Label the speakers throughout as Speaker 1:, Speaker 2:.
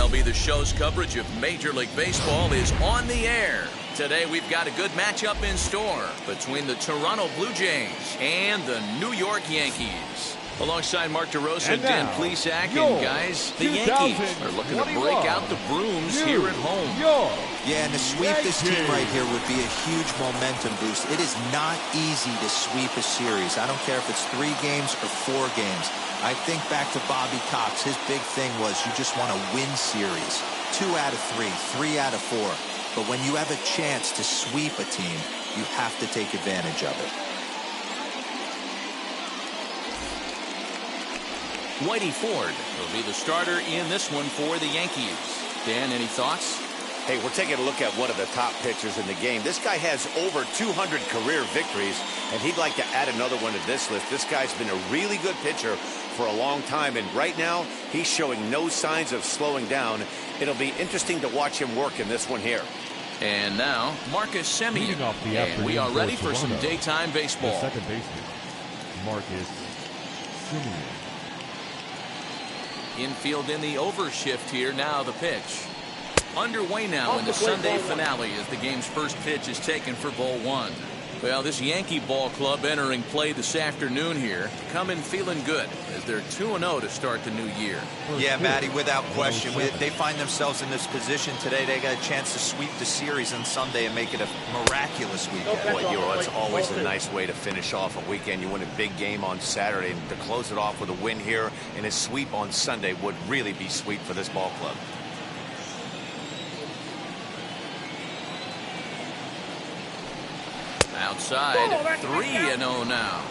Speaker 1: MLB The Show's coverage of Major League Baseball is on the air. Today we've got a good matchup in store between the Toronto Blue Jays and the New York Yankees. Alongside Mark DeRosa and Dan Plesac, and guys, the Yankees are looking to break out the brooms here at home.
Speaker 2: Yeah, and to sweep this team right here would be a huge momentum boost. It is not easy to sweep a series. I don't care if it's 3 games or 4 games. I think back to Bobby Cox. His big thing was you just want to win series. 2 out of 3, 3 out of 4. But when you have a chance to sweep a team, you have to take advantage of it.
Speaker 1: Whitey Ford will be the starter in this one for the Yankees. Dan, any thoughts?
Speaker 3: Hey, we're taking a look at one of the top pitchers in the game. This guy has over 200 career victories, and he'd like to add another one to this list. This guy's been a really good pitcher for a long time, and right now he's showing no signs of slowing down. It'll be interesting to watch him work in this one here.
Speaker 1: And now, Marcus Semien. And we are ready for some daytime baseball.
Speaker 4: The second baseman, Marcus Semien.
Speaker 1: Infield in the overshift here. Now the pitch. Underway now in the Sunday finale as the game's first pitch is taken for ball 1. Well, this Yankee ball club entering play this afternoon here, coming feeling good as they're 2-0 to start the new year.
Speaker 2: Yeah, Matty, without question. They find themselves in this position today. They got a chance to sweep the series on Sunday and make it a miraculous weekend.
Speaker 3: Boy, it's always a nice way to finish off a weekend. You win a big game on Saturday, and to close it off with a win here and a sweep on Sunday would really be sweet for this ball club.
Speaker 1: Outside, 3-0 now.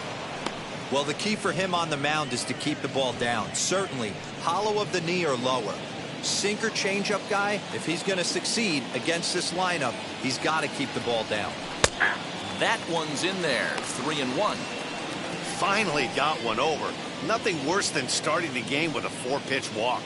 Speaker 2: Well, the key for him on the mound is to keep the ball down. Certainly, hollow of the knee or lower. Sinker changeup guy, if he's going to succeed against this lineup, he's got to keep the ball down.
Speaker 1: That one's in there, 3-1.
Speaker 3: Finally got one over. Nothing worse than starting the game with a 4-pitch walk.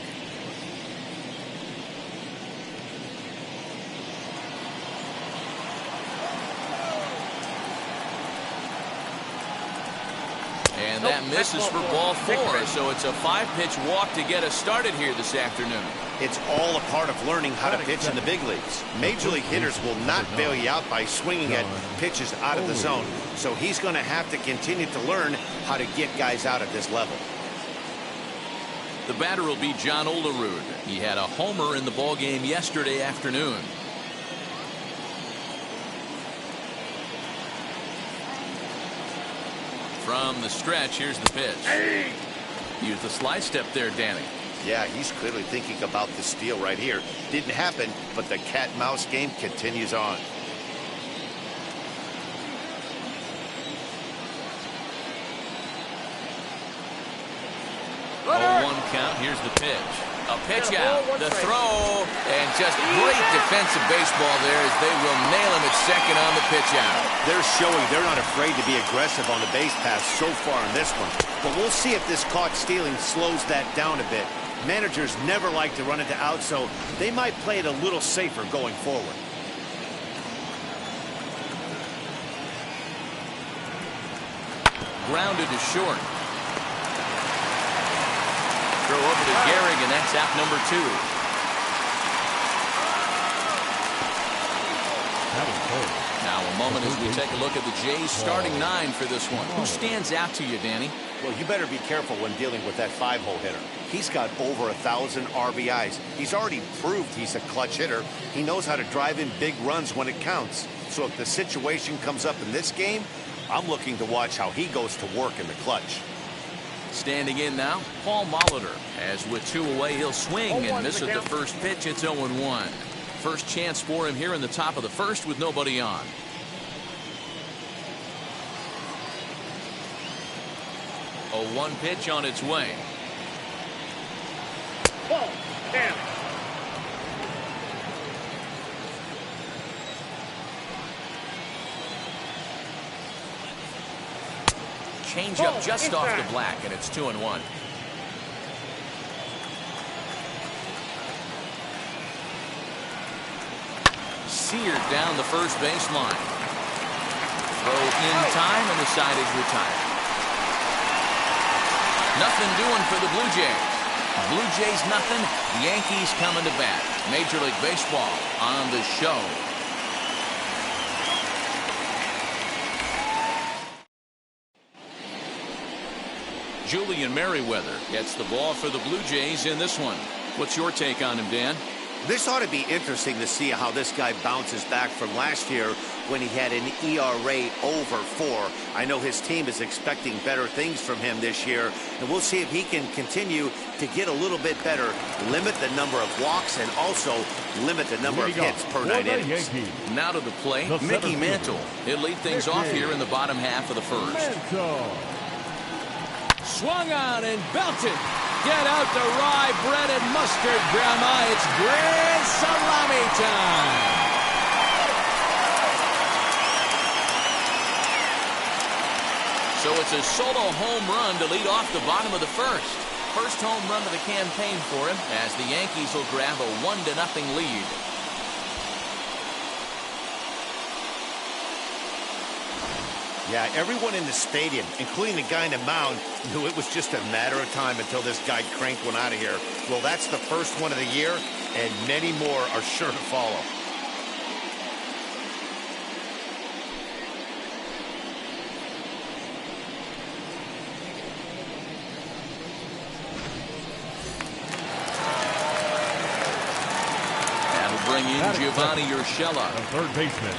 Speaker 1: And that misses for ball 4, so it's a 5-pitch walk to get us started here this afternoon.
Speaker 3: It's all a part of learning how to pitch in the big leagues. Major league hitters will not bail you out by swinging at pitches out of the zone, so he's going to have to continue to learn how to get guys out at this level.
Speaker 1: The batter will be John Olerud. He had a homer in the ballgame yesterday afternoon. From the stretch, here's the pitch. Use the slide step there, Danny.
Speaker 3: Yeah, he's clearly thinking about the steal right here. Didn't happen, but the cat-mouse game continues on.
Speaker 1: 0-1 count. Here's the pitch. A pitch out. The throw. And just great defensive baseball there as they will nail him at second on the pitch out.
Speaker 3: They're showing they're not afraid to be aggressive on the base pass so far in this one. But we'll see if this caught stealing slows that down a bit. Managers never like to run into out, so they might play it a little safer going forward.
Speaker 1: Grounded to short. Throw over to Gehrig, and that's out number 2. Now a moment as we take a look at the Jays starting 9 for this one. Who stands out to you, Danny?
Speaker 3: Well, you better be careful when dealing with that 5-hole hitter. He's got over 1,000 RBIs. He's already proved he's a clutch hitter. He knows how to drive in big runs when it counts. So if the situation comes up in this game, I'm looking to watch how he goes to work in the clutch.
Speaker 1: Standing in now, Paul Molitor. As with 2 away, he'll swing and miss at the first pitch. It's 0-1. First chance for him here in the top of the first with nobody on. A 1 pitch on its way.
Speaker 5: Ball, down.
Speaker 1: Change up just off the black, and it's 2-1. Seared down the first baseline. Throw in time, and the side is retired. Nothing doing for the Blue Jays. Blue Jays nothing. Yankees coming to bat. Major League Baseball on the show. Julian Merriweather gets the ball for the Blue Jays in this one. What's your take on him, Dan?
Speaker 3: This ought to be interesting to see how this guy bounces back from last year when he had an ERA over 4. I know his team is expecting better things from him this year, and we'll see if he can continue to get a little bit better, limit the number of walks, and also limit the number of hits per 9 innings.
Speaker 1: Now to the plate, Mickey Mantle. He'll lead things off here in the bottom half of the first. Swung on and belted. Get out the rye bread and mustard, Grandma. It's grand salami time. So it's a solo home run to lead off the bottom of the first. First home run of the campaign for him as the Yankees will grab a 1-0 lead.
Speaker 3: Yeah, everyone in the stadium, including the guy in the mound, knew it was just a matter of time until this guy cranked one out of here. Well, that's the first one of the year, and many more are sure to follow.
Speaker 1: That'll bring in Giovanni Urshela.
Speaker 4: The third baseman,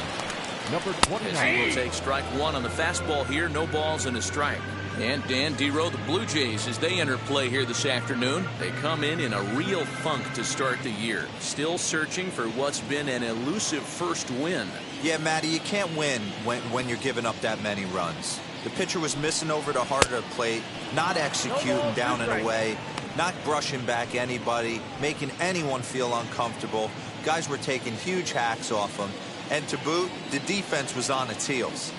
Speaker 4: number 29.
Speaker 1: As he will take strike one on the fastball here. No balls and a strike. And Dan Dero, the Blue Jays, as they enter play here this afternoon, they come in a real funk to start the year. Still searching for what's been an elusive first win.
Speaker 2: Yeah, Matty, you can't win when you're giving up that many runs. The pitcher was missing over the heart of the plate, not executing down and away, not brushing back anybody, making anyone feel uncomfortable. Guys were taking huge hacks off him. And to boot, the defense was on its heels.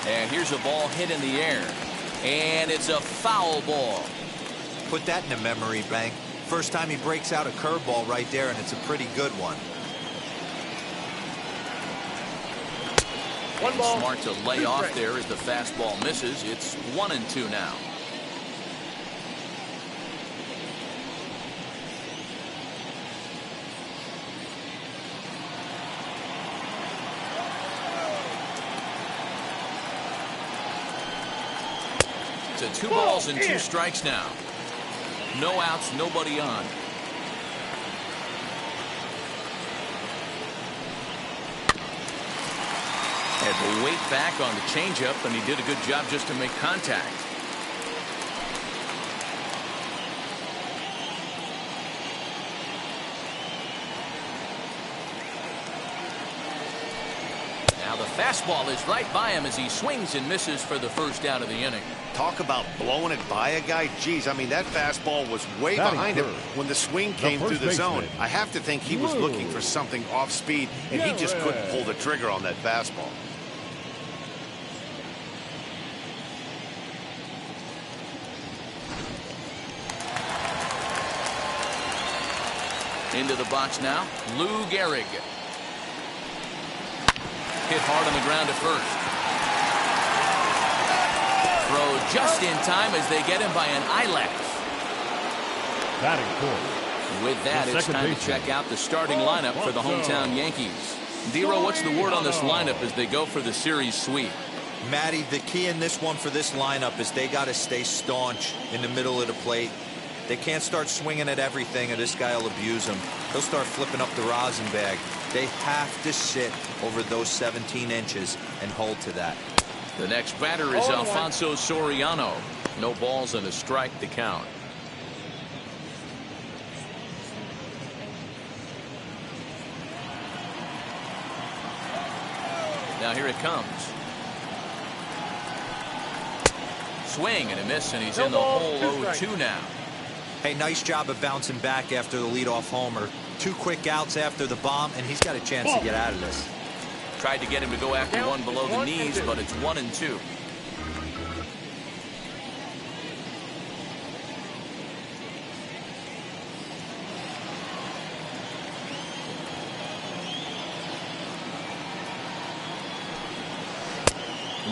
Speaker 1: And here's a ball hit in the air. And it's a foul ball.
Speaker 2: Put that in the memory bank. First time he breaks out a curveball right there, and it's a pretty good one.
Speaker 1: One ball. Smart to lay off there as the fastball misses. It's 1-2 now. To 2 balls and 2 strikes now. No outs, nobody on. Had to wait back on the changeup, and he did a good job just to make contact. Now the fastball is right by him as he swings and misses for the first out of the inning.
Speaker 3: Talk about blowing it by a guy. Geez, I mean, that fastball was way behind him when the swing came through the zone. I have to think he was looking for something off speed, and he just couldn't pull the trigger on that fastball.
Speaker 1: Into the box now, Lou Gehrig. Hit hard on the ground at first. Throw just in time as they get him by an eyelash.
Speaker 4: Batting fourth.
Speaker 1: With that, it's time to check out the starting lineup for the hometown Yankees. Dero, what's the word on this lineup as they go for the series sweep?
Speaker 2: Matty, the key in this one for this lineup is they got to stay staunch in the middle of the plate. They can't start swinging at everything, or this guy will abuse them. He'll start flipping up the rosin bag. They have to sit over those 17 inches and hold to that.
Speaker 1: The next batter is Alfonso Soriano. No balls and a strike to count. Now here it comes. Swing and a miss, and he's in the hole 0-2 now.
Speaker 2: Hey, nice job of bouncing back after the leadoff homer. 2 quick outs after the bomb, and he's got a chance to get out of this.
Speaker 1: Tried to get him to go after one below the knees, but it's 1-2.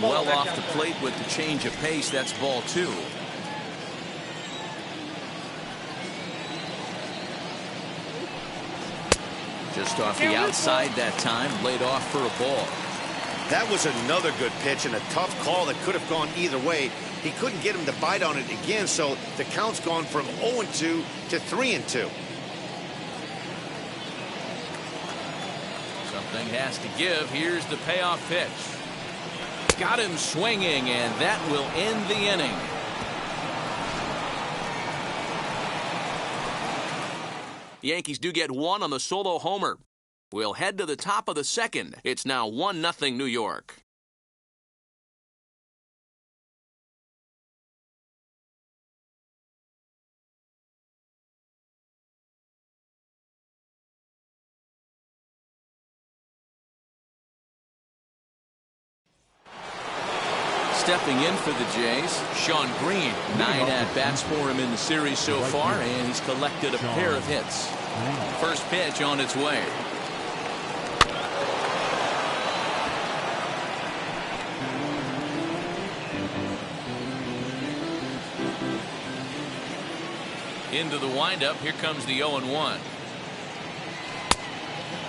Speaker 1: Well off the plate with the change of pace. That's ball 2. Just off the outside that time, laid off for a ball.
Speaker 3: That was another good pitch and a tough call that could have gone either way. He couldn't get him to bite on it again, so the count's gone from 0-2 to 3-2.
Speaker 1: Something has to give. Here's the payoff pitch. Got him swinging, and that will end the inning. The Yankees do get one on the solo homer. We'll head to the top of the second. It's now 1-0 New York. Stepping in for the Jays, Sean Green. 9 at-bats for him in the series so far, and he's collected a pair of hits. First pitch on its way. Into the windup. Here comes the 0-1.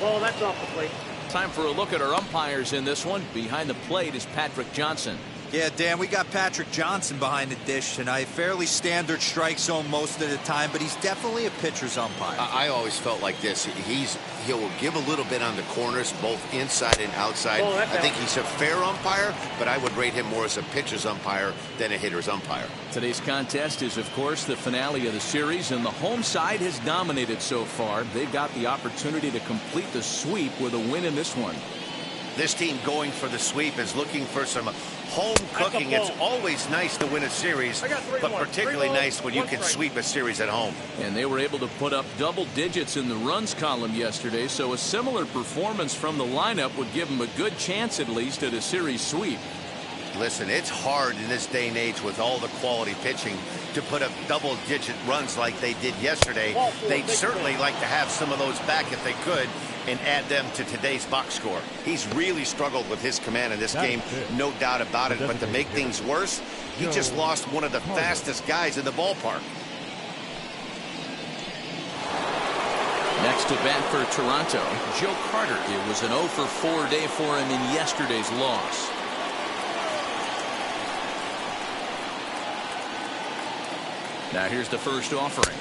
Speaker 5: Oh, that's off the plate.
Speaker 1: Time for a look at our umpires in this one. Behind the plate is Patrick Johnson.
Speaker 2: Yeah, Dan, we got Patrick Johnson behind the dish tonight. Fairly standard strike zone most of the time, but he's definitely a pitcher's umpire.
Speaker 3: I always felt like this. He'll give a little bit on the corners, both inside and outside.
Speaker 5: Oh,
Speaker 3: I think he's a fair umpire, but I would rate him more as a pitcher's umpire than a hitter's umpire.
Speaker 1: Today's contest is, of course, the finale of the series, and the home side has dominated so far. They've got the opportunity to complete the sweep with a win in this one.
Speaker 3: This team going for the sweep is looking for some home cooking. It's always nice to win a series, but particularly nice when you can sweep a series at home.
Speaker 1: And they were able to put up double digits in the runs column yesterday, so a similar performance from the lineup would give them a good chance at least at a series sweep.
Speaker 3: Listen, it's hard in this day and age with all the quality pitching to put up double-digit runs like they did yesterday. They'd certainly like to have some of those back if they could and add them to today's box score. He's really struggled with his command in this game, no doubt about it. But to make things worse, he just lost one of the fastest guys in the ballpark.
Speaker 1: Next to bat for Toronto, Joe Carter. It was an 0-for-4 day for him in yesterday's loss. Now here's the first offering.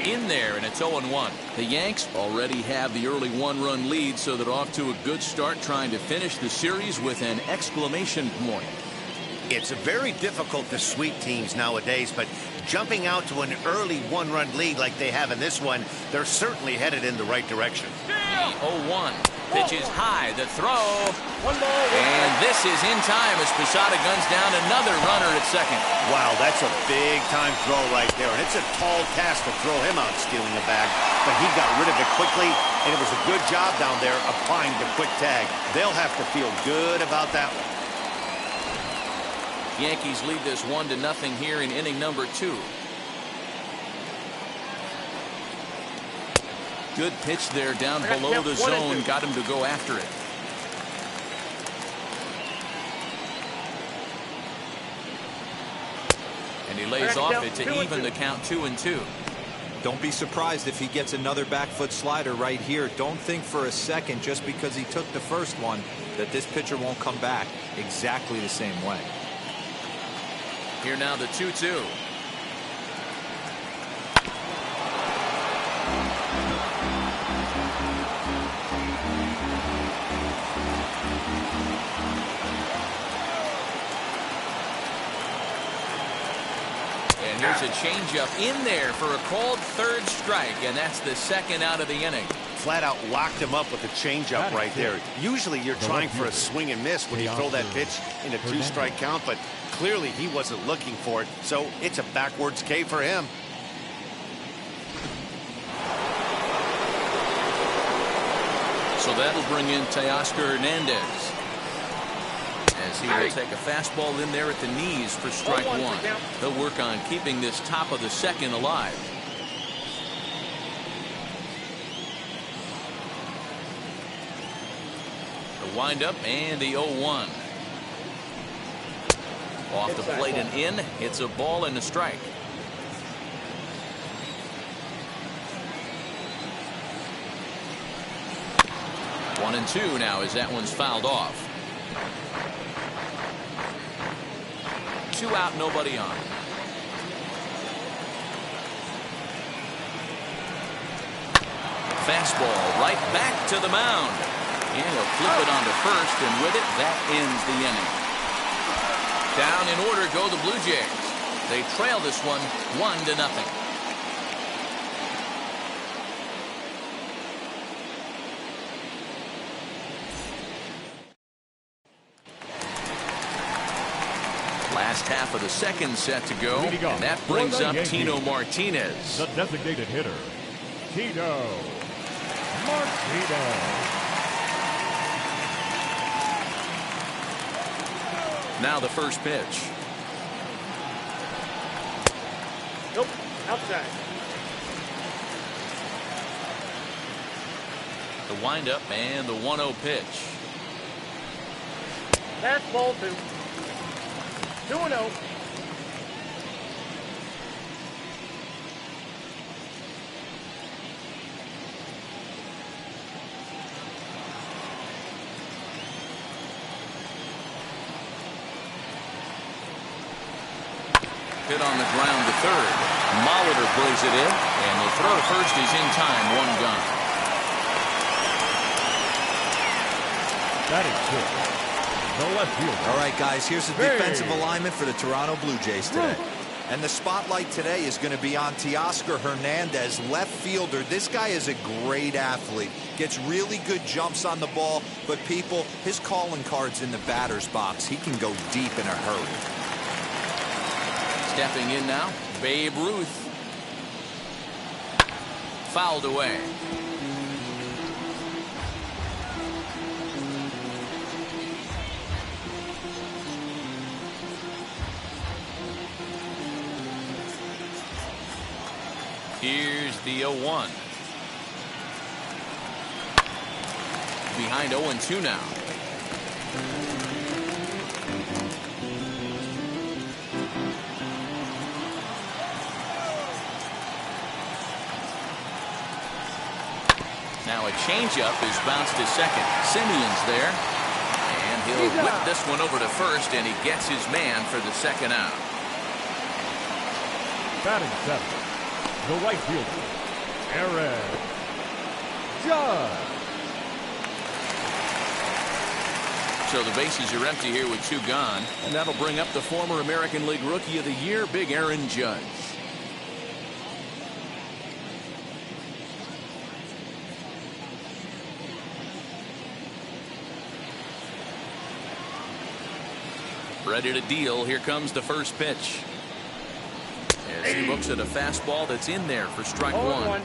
Speaker 1: In there, and it's 0-1. The Yanks already have the early one-run lead, so they're off to a good start trying to finish the series with an exclamation point.
Speaker 3: It's very difficult to sweep teams nowadays, but jumping out to an early one-run lead like they have in this one, they're certainly headed in the right direction.
Speaker 1: 0-1. Pitch is high. The throw. And this is in time as Posada guns down another runner at second.
Speaker 3: Wow, that's a big-time throw right there. And it's a tall task to throw him out stealing a bag. But he got rid of it quickly, and it was a good job down there applying the quick tag. They'll have to feel good about that one.
Speaker 1: Yankees lead this 1-0 here in inning number 2. Good pitch there down below the zone. Got him to go after it. And he lays off it to even the count 2-2.
Speaker 2: Don't be surprised if he gets another back foot slider right here. Don't think for a second, just because he took the first one, that this pitcher won't come back exactly the same way.
Speaker 1: Here now the 2-2. And here's a changeup in there for a called third strike, and that's the second out of the inning.
Speaker 3: Flat out locked him up with a changeup right there. Usually you're trying for a swing and miss when you throw that pitch in a 2-strike count, but clearly he wasn't looking for it, so it's a backwards K for him.
Speaker 1: So that'll bring in Teoscar Hernandez, as he will take a fastball in there at the knees for strike 1. They'll work on keeping this top of the second alive. The windup and the 0-1. Off the plate and in. It's a ball and a strike. 1-2 now as that one's fouled off. 2 out, nobody on. Fastball right back to the mound. And he'll flip it onto first, and with it, that ends the inning. Down in order go the Blue Jays. They trail this one 1-0. Last half of the second set to go, and that brings up Tino Martinez.
Speaker 4: The designated hitter, Tino Martinez.
Speaker 1: Now the first pitch.
Speaker 5: Nope, outside.
Speaker 1: The windup and the 1-0 pitch.
Speaker 5: Fastball 2-0.
Speaker 1: Hit on the ground to third. Molitor plays it in, and the throw to first is in time. 1 gone.
Speaker 4: That is good. The left fielder.
Speaker 2: All right, guys, here's the defensive alignment for the Toronto Blue Jays today. And the spotlight today is going to be on Teoscar Hernandez, left fielder. This guy is a great athlete. Gets really good jumps on the ball, but people, his calling card's in the batter's box. He can go deep in a hurry.
Speaker 1: Stepping in now, Babe Ruth. Fouled away. Here's the 0-1. Behind 0-2 now. Now a changeup is bounced to second. Simeon's there. And he'll whip this one over to first, and he gets his man for the second out.
Speaker 4: Batting seventh, the right fielder, Aaron Judge.
Speaker 1: So the bases are empty here with 2 gone, and that'll bring up the former American League Rookie of the Year, Big Aaron Judge. Ready to deal. Here comes the first pitch. As he looks at a fastball that's in there for strike 1.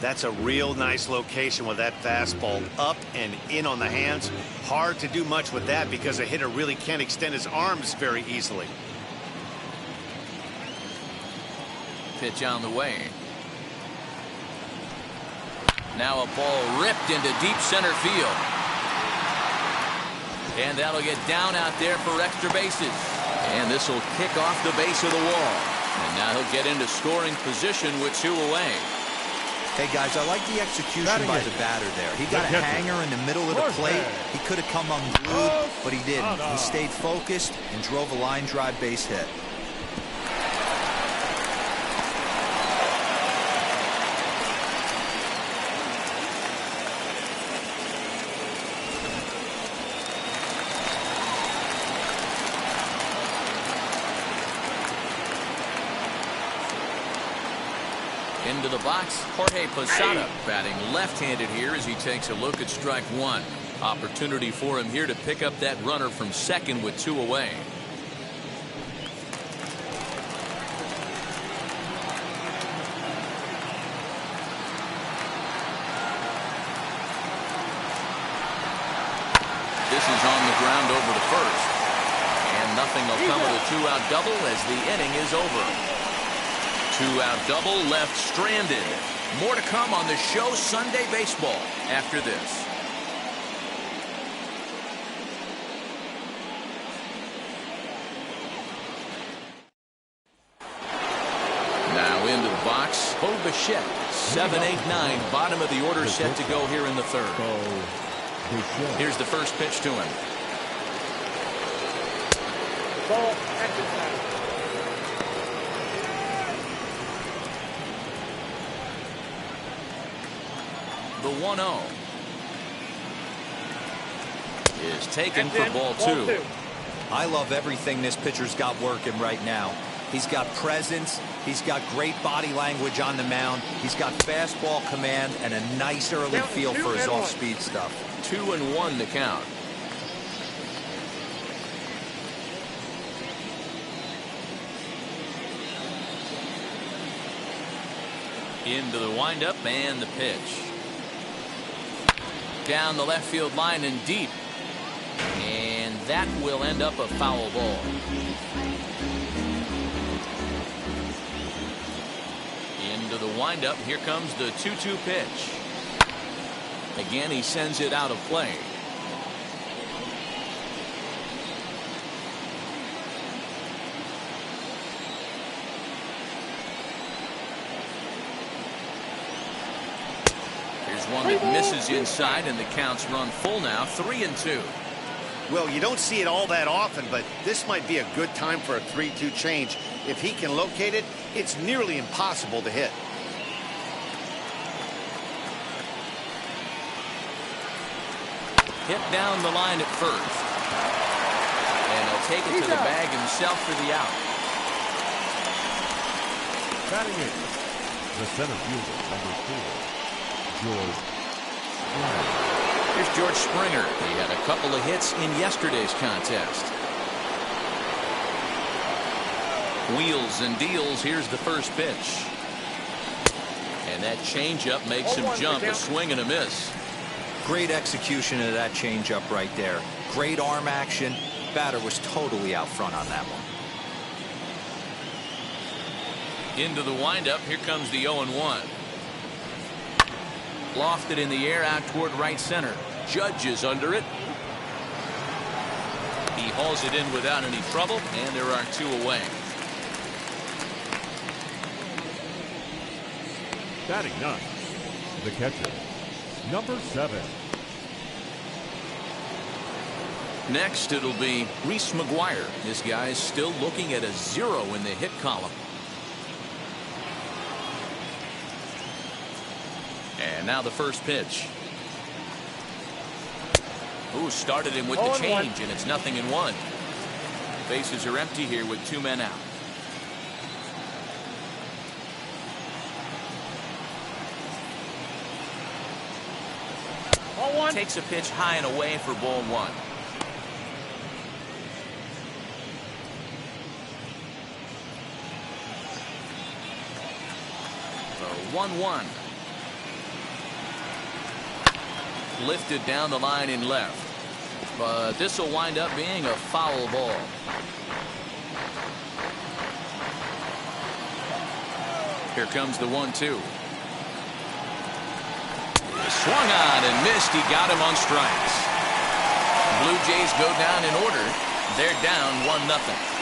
Speaker 3: That's a real nice location with that fastball up and in on the hands. Hard to do much with that because a hitter really can't extend his arms very easily.
Speaker 1: Pitch on the way. Now a ball ripped into deep center field. And that'll get down out there for extra bases. And this will kick off the base of the wall. And now he'll get into scoring position with 2 away.
Speaker 2: Hey, guys, I like the execution by the batter there. He got a hanger in the middle of the plate. He could have come unglued, but he didn't. He stayed focused and drove a line drive base hit.
Speaker 1: Into the box, Jorge Posada batting left-handed here as he takes a look at strike 1. Opportunity for him here to pick up that runner from second with 2 away. This is on the ground over to first. And nothing will come of a 2-out double as the inning is over. 2-out double left stranded. More to come on the show Sunday Baseball after this. Now into the box, Bo Bichette, 7, 8, 9, bottom of the order set to go here in the third. Here's the first pitch to him.
Speaker 5: Ball, exercise.
Speaker 1: The 1-0 is taken for ball two.
Speaker 2: I love everything this pitcher's got working right now. He's got presence. He's got great body language on the mound. He's got fastball command and a nice early feel for his off-speed stuff.
Speaker 1: 2-1 to count. Into the windup and the pitch. Down the left field line and deep. And that will end up a foul ball. Into the windup. Here comes the 2-2 pitch. Again, he sends it out of play. Here's one that misses inside, and the counts run full now. 3-2.
Speaker 3: Well, you don't see it all that often, but this might be a good time for a 3-2 change. If he can locate it, it's nearly impossible to hit.
Speaker 1: Hit down the line at first. And he'll take it to the bag himself for the out.
Speaker 4: Batting in, the center fielder, number 4, George Springer.
Speaker 1: Here's George Springer. He had a couple of hits in yesterday's contest. Wheels and deals. Here's the first pitch. And that changeup makes him jump. A swing and a miss.
Speaker 2: Great execution of that changeup right there. Great arm action. Batter was totally out front on that one.
Speaker 1: Into the windup. Here comes the 0-1. Lofted in the air out toward right center. Judge is under it. He hauls it in without any trouble, and there are 2 away.
Speaker 4: Batting 9, the catcher, number 7.
Speaker 1: Next, it'll be Reese McGuire. This guy is still looking at a 0 in the hit column. And now the first pitch. Ooh, started him with the change, and it's 0-1. Bases are empty here with 2 men out. Takes a pitch high and away for ball 1. The 1-1. Lifted down the line in left. But this will wind up being a foul ball. Here comes the 1-2. Swung on and missed. He got him on strikes. Blue Jays go down in order. They're down 1-0.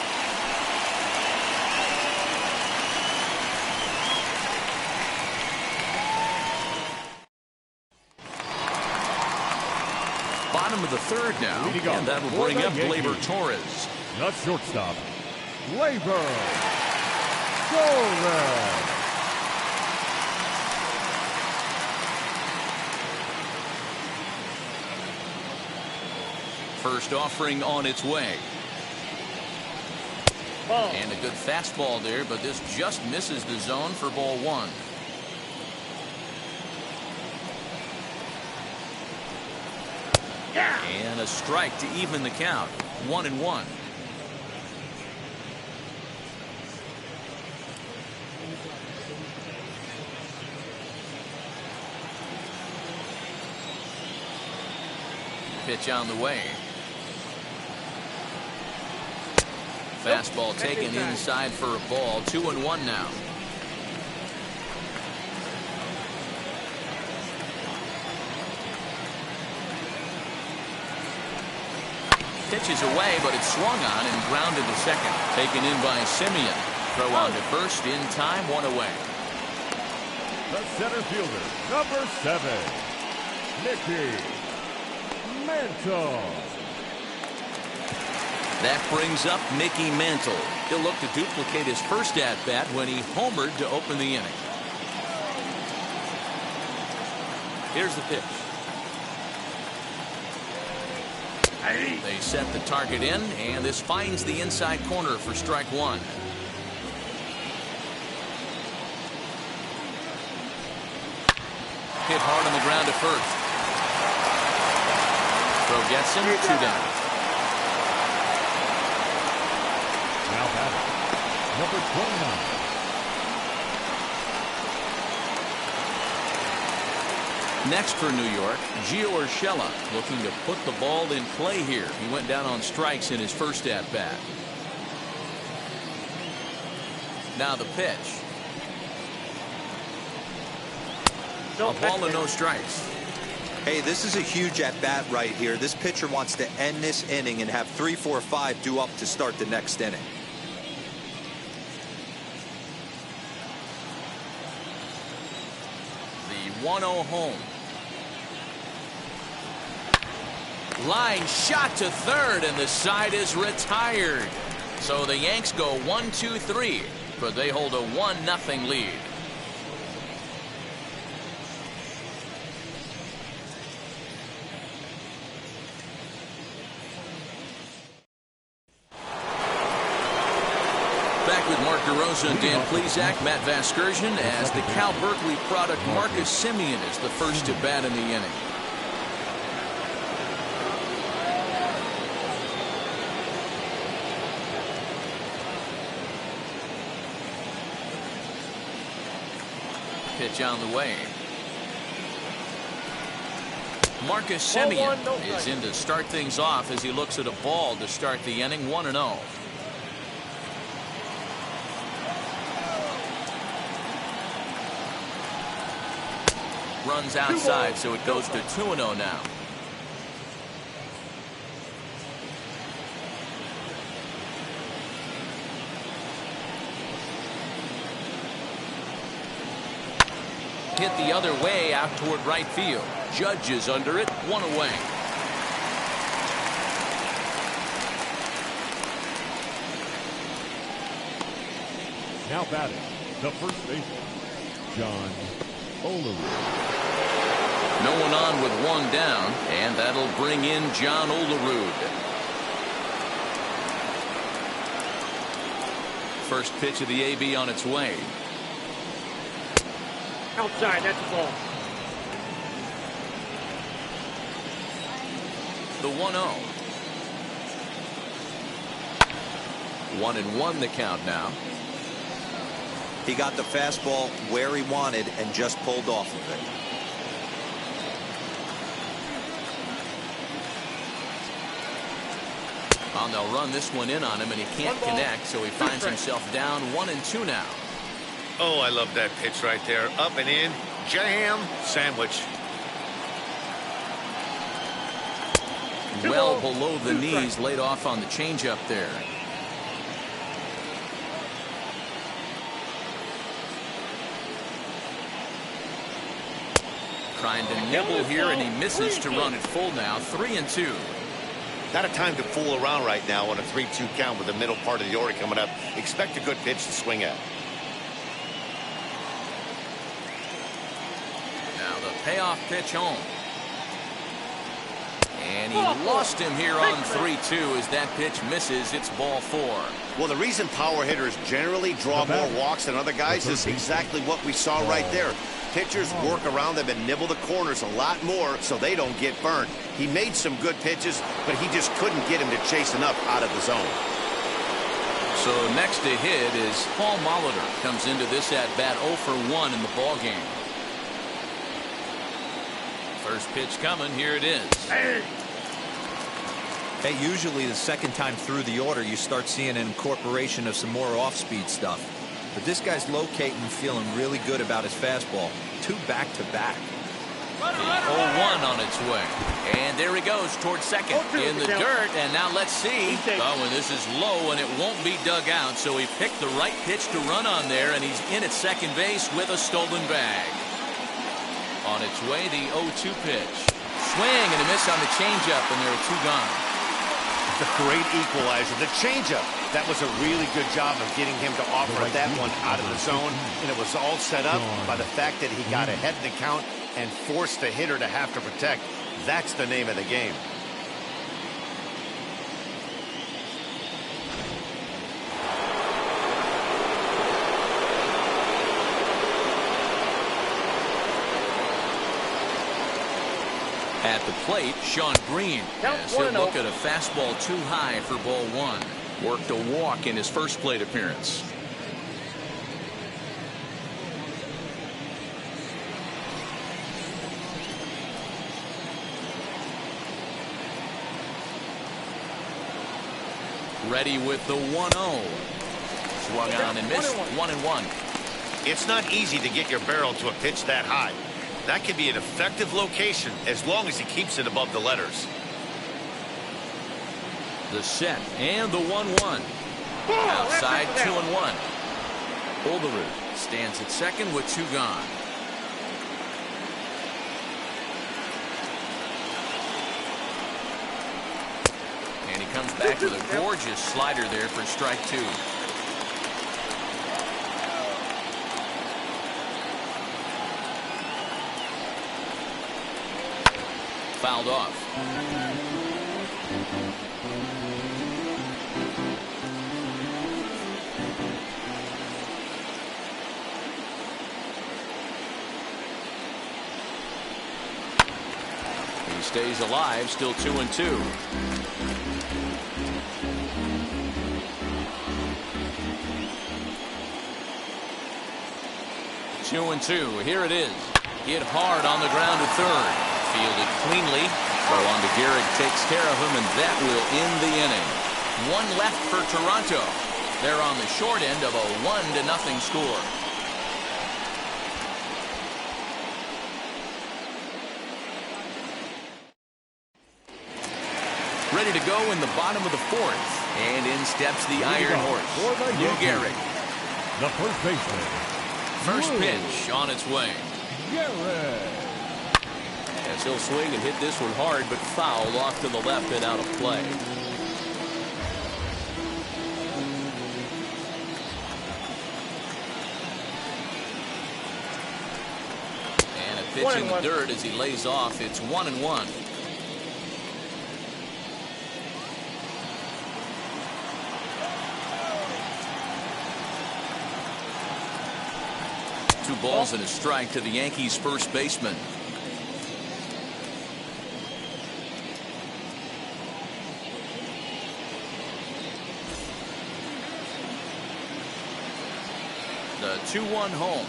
Speaker 1: Bottom of the third now, and that will bring up Gleyber Torres.
Speaker 4: Not shortstop, Gleyber Torres.
Speaker 1: First offering on its way. And a good fastball there, but this just misses the zone for ball 1. And a strike to even the count. 1-1. Pitch on the way. Fastball taken inside for a ball. 2-1 now. Pitches away, but it's swung on and grounded to second. Taken in by Simeon. Throw on to first in time, 1 away.
Speaker 4: The center fielder, number 7, Mickey Mantle.
Speaker 1: That brings up Mickey Mantle. He'll look to duplicate his first at-bat when he homered to open the inning. Here's the pitch. They set the target in, and this finds the inside corner for strike one. Hit hard on the ground to first. Throw gets him, 2 down.
Speaker 4: Now batting, number 29.
Speaker 1: Next for New York, Gio Urshela looking to put the ball in play here. He went down on strikes in his first at-bat. Now the pitch. A ball and no strikes.
Speaker 2: Hey, this is a huge at-bat right here. This pitcher wants to end this inning and have 3, 4, 5 due up to start the next inning.
Speaker 1: The 1-0 home. Line shot to third, and the side is retired. So the Yanks go 1-2-3, but they hold a 1-0 lead. Back with Mark DeRosa and Dan Plesac, Matt Vasgersian, as the Cal Berkeley product Marcus Semien is the first to bat in the inning. Pitch on the way. Marcus Semien is in to start things off as he looks at a ball to start the inning, 1-0. Runs outside, so it goes to 2-0 now. Hit the other way out toward right field. Judge is under it, 1 away.
Speaker 4: Now batting, the first baseman, John Olerud.
Speaker 1: No one on with 1 down, and that'll bring in John Olerud. First pitch of the AB on its way.
Speaker 5: Outside, that's the ball.
Speaker 1: The 1-0. 1-1 the count now.
Speaker 2: He got the fastball where he wanted and just pulled off of it.
Speaker 1: Well, they'll run this one in on him, and he can't connect, so he finds himself down 1-2 now.
Speaker 3: Oh, I love that pitch right there. Up and in, jam, sandwich.
Speaker 1: Well below the knees, laid off on the changeup there. Trying to nibble here, and he misses to run it full now, 3-2.
Speaker 3: Not a time to fool around right now on a 3-2 count with the middle part of the order coming up. Expect a good pitch to swing at.
Speaker 1: Now the payoff pitch home. And he lost him here on 3-2 as that pitch misses. It's ball 4.
Speaker 3: Well, the reason power hitters generally draw more walks than other guys is exactly what we saw right there. Pitchers work around them and nibble the corners a lot more so they don't get burned. He made some good pitches, but he just couldn't get him to chase enough out of the zone.
Speaker 1: So next to hit is Paul Molitor. Comes into this at-bat 0 for 1 in the ballgame. First pitch coming. Here it is.
Speaker 2: Hey, usually the second time through the order, you start seeing an incorporation of some more off-speed stuff. But this guy's locating and feeling really good about his fastball. 2 back-to-back.
Speaker 1: 0-1 on its way. And there he goes towards second in the dirt. And now let's see. Oh, and this is low, and it won't be dug out. So he picked the right pitch to run on there, and he's in at second base with a stolen bag. On its way, the 0-2 pitch. swing and a miss on the changeup, and there are two gone.
Speaker 3: The great equalizer, the changeup. That was a really good job of getting him to offer that one out of the zone, and it was all set up by the fact that he got ahead in the count and forced the hitter to have to protect. That's the name of the game.
Speaker 1: At the plate, Sean Green as he'll look at a fastball too high for ball one. Worked a walk in his first plate appearance. Ready with the 1-0. Swung on and missed. 1-1.
Speaker 3: It's not easy to get your barrel to a pitch that high. That can be an effective location as long as he keeps it above the letters.
Speaker 1: The set and the 1-1. Outside 2-1. Olderud stands at second with two gone. And he comes back with a gorgeous slider there for strike two. Fouled off. He stays alive, still 2-2. Two and two. Here it is. Hit hard on the ground to third. Fielded cleanly. Throw on to Gehrig takes care of him, and that will end the inning. One left for Toronto. They're on the short end of a 1-0 score. Ready to go in the bottom of the fourth. And in steps the Iron Horse, Lou Gehrig.
Speaker 4: The first baseman.
Speaker 1: First pitch on its way.
Speaker 4: Gehrig.
Speaker 1: As he'll swing and hit this one hard, but foul off to the left and out of play. And a pitch in the dirt as he lays off. It's 1-1. Two balls and a strike to the Yankees' first baseman. The 2-1 home.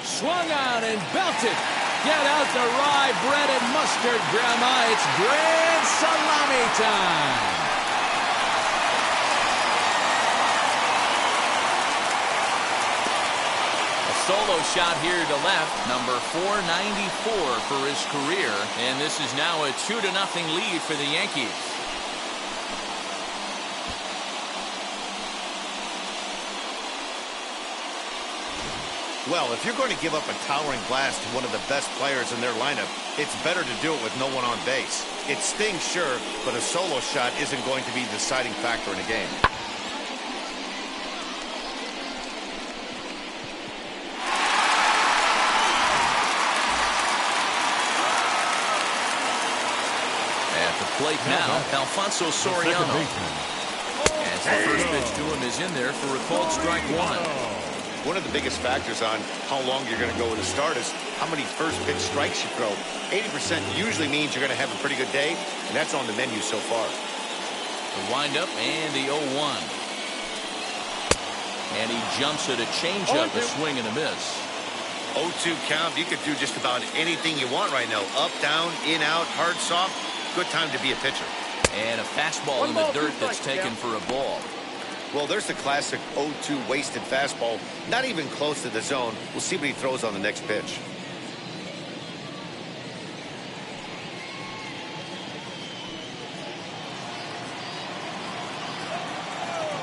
Speaker 1: Swung on and belted. Get out the rye bread and mustard, Grandma. It's grand salami time. A solo shot here to left. Number 494 for his career. And this is now a 2-0 lead for the Yankees.
Speaker 3: Well, if you're going to give up a towering blast to one of the best players in their lineup, it's better to do it with no one on base. It stings, sure, but a solo shot isn't going to be the deciding factor in a game.
Speaker 1: At the plate now, Alfonso Soriano. As the first pitch to him is in there for a called strike one.
Speaker 3: One of the biggest factors on how long you're going to go with a start is how many first pitch strikes you throw. 80% usually means you're going to have a pretty good day, and that's on the menu so far.
Speaker 1: The windup and the 0-1. And he jumps at a changeup, a swing and a miss.
Speaker 3: 0-2 count. You could do just about anything you want right now. Up, down, in, out, hard, soft. Good time to be a pitcher.
Speaker 1: And a fastball in the dirt that's taken for a ball.
Speaker 3: Well, there's the classic 0-2 wasted fastball. Not even close to the zone. We'll see what he throws on the next pitch.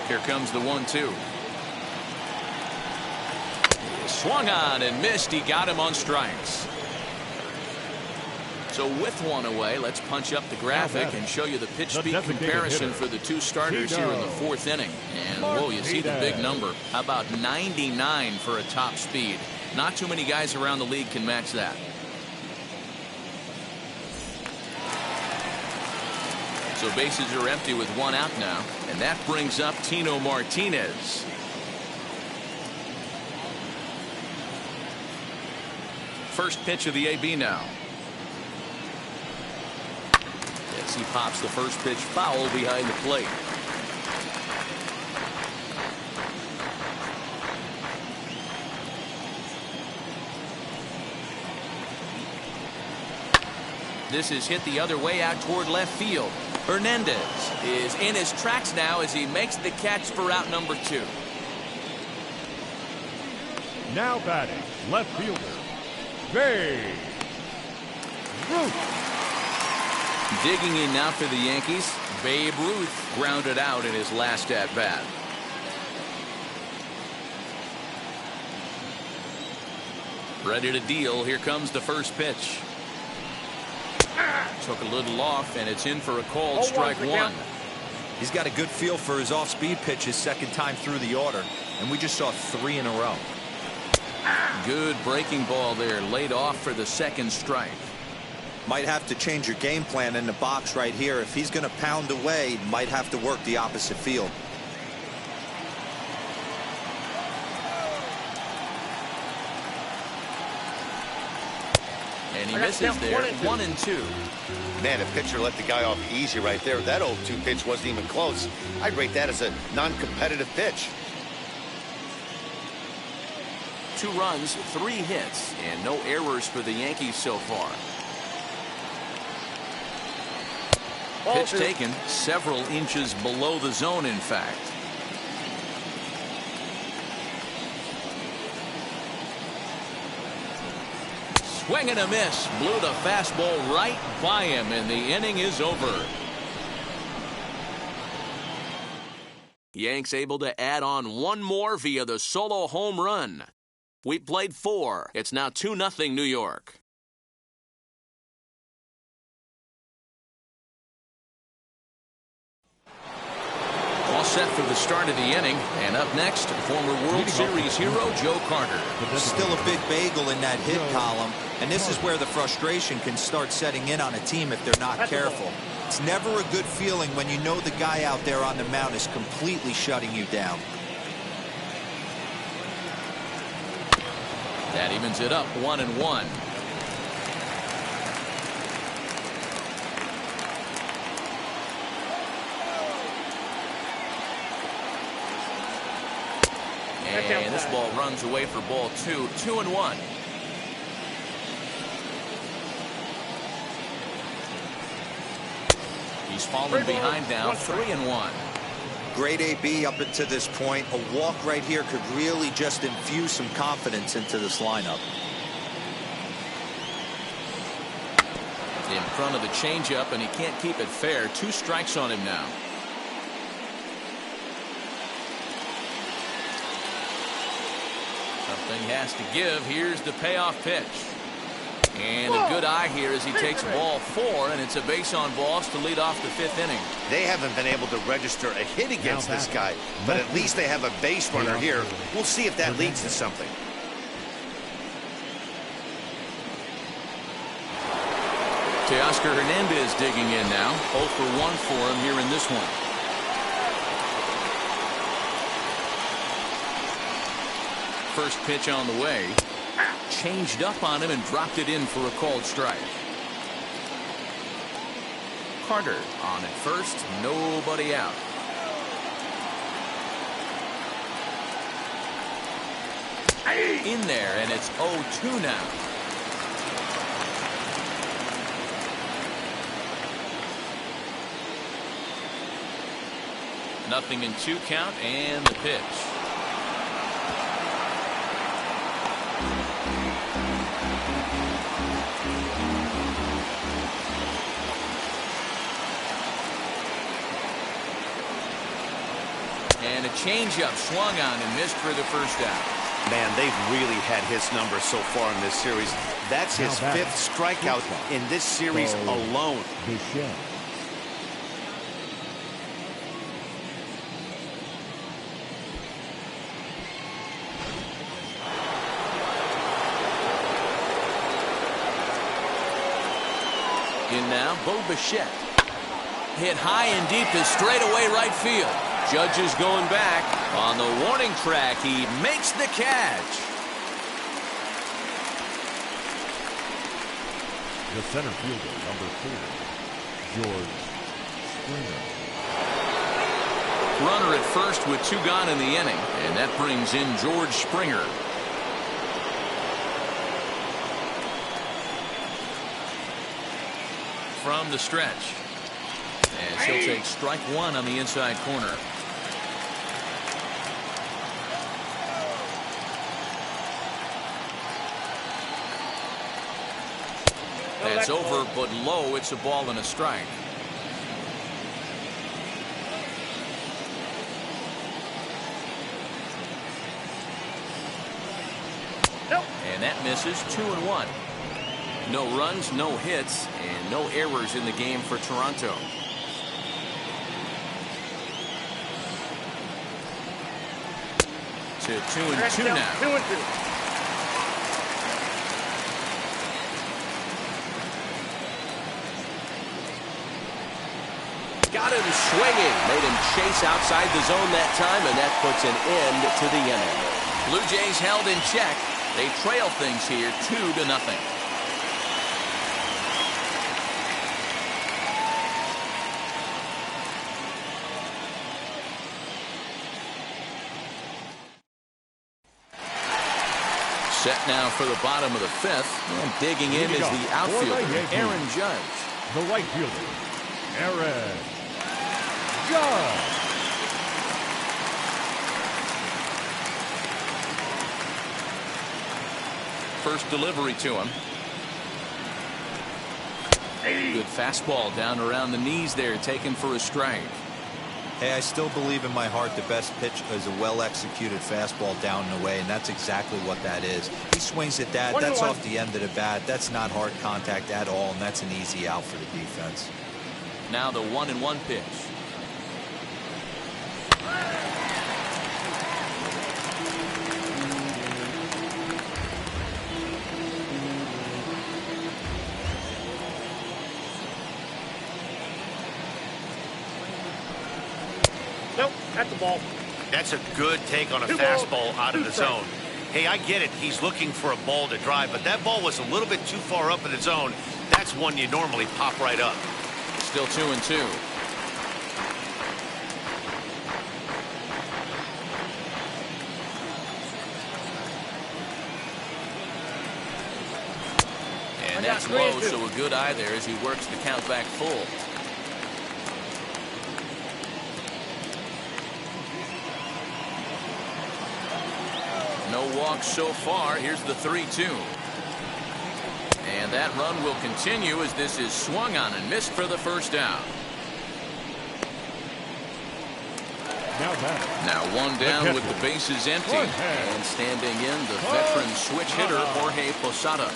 Speaker 1: Here comes the 1-2. Swung on and missed. He got him on strikes. So with one away, let's punch up the graphic and show you the pitch speed comparison for the two starters here in the fourth inning. And whoa, you see the big number. How about 99 for a top speed? Not too many guys around the league can match that. So bases are empty with one out now, and that brings up Tino Martinez. First pitch of the AB now. Yes, he pops the first pitch foul behind the plate. This is hit the other way out toward left field. Hernandez is in his tracks now as he makes the catch for out number 2.
Speaker 4: Now batting, left fielder, Babe Ruth.
Speaker 1: Digging in now for the Yankees, Babe Ruth grounded out in his last at-bat. Ready to deal. Here comes the first pitch. Took a little off, and it's in for a called strike one.
Speaker 2: He's got a good feel for his off-speed pitches second time through the order, and we just saw 3 in a row.
Speaker 1: Good breaking ball there, laid off for the second strike.
Speaker 2: Might have to change your game plan in the box right here. If he's going to pound away, might have to work the opposite field.
Speaker 1: And he misses there. 1-2.
Speaker 3: Man, if pitcher let the guy off easy right there, that 0-2 pitch wasn't even close. I'd rate that as a non-competitive pitch.
Speaker 1: 2 runs, 3 hits, and no errors for the Yankees so far. Pitch taken several inches below the zone, in fact. Swing and a miss. Blew the fastball right by him, and the inning is over. Yanks able to add on one more via the solo home run. We played 4. It's now 2-0 New York. All set for the start of the inning, and up next, former World Series hero Joe Carter.
Speaker 2: Still a big bagel in that hit column, and this is where the frustration can start setting in on a team if they're not careful. It's never a good feeling when you know the guy out there on the mound is completely shutting you down.
Speaker 1: That evens it up 1-1. And this ball runs away for ball 2. 2-1. He's fallen behind now. 3-1.
Speaker 2: Great AB up until this point. A walk right here could really just infuse some confidence into this lineup.
Speaker 1: In front of the changeup, and he can't keep it fair. 2 strikes on him now. Something has to give. Here's the payoff pitch. And a good eye here as he takes ball 4, and it's a base on balls to lead off the 5th inning.
Speaker 3: They haven't been able to register a hit against this guy, but at least they have a base runner here. We'll see if that leads to something.
Speaker 1: Teoscar Hernandez digging in now. 0 for 1 for him here in this one. First pitch on the way. Changed up on him and dropped it in for a called strike. Carter on at first, nobody out. In there, and it's 0-2 now. Nothing in 2 count, and the pitch. And a changeup swung on and missed for the first out.
Speaker 3: Man, they've really had his number so far in this series. That's his fifth strikeout in this series alone.
Speaker 4: Bichette.
Speaker 1: In now, Bo Bichette. Hit high and deep to straightaway right field. Judge is going back. On the warning track, he makes the catch.
Speaker 4: The center fielder, number 4, George Springer.
Speaker 1: Runner at first with 2 gone in the inning, and that brings in George Springer. From the stretch. And she'll take strike 1 on the inside corner. That's over, but low. It's a ball and a strike. And that misses. 2-1. No runs, no hits, and no errors in the game for Toronto. To 2-2 now.
Speaker 5: 2-2.
Speaker 1: Got him swinging. Made him chase outside the zone that time, and that puts an end to the inning. Blue Jays held in check. They trail things here 2-0. Set now for the bottom of the 5th, and digging in is the outfielder, Aaron Judge.
Speaker 4: The right fielder, Aaron Judge.
Speaker 1: First delivery to him. Good fastball down around the knees there, taken for a strike.
Speaker 2: Hey, I still believe in my heart the best pitch is a well-executed fastball down and away, and that's exactly what that is. He swings at that. That's off the end of the bat. That's not hard contact at all, and that's an easy out for the defense.
Speaker 1: Now the 1-1 pitch.
Speaker 5: Nope, that's the ball.
Speaker 3: That's a good take on a fastball out of the zone. Hey, I get it. He's looking for a ball to drive, but that ball was a little bit too far up in the zone. That's one you normally pop right up.
Speaker 1: Still 2-2. And that's low, so a good eye there as he works the count back full. No walks so far. Here's the 3-2. And that run will continue as this is swung on and missed for the first out. Now 1 down with the bases empty. And standing in, the veteran switch hitter, Jorge Posada.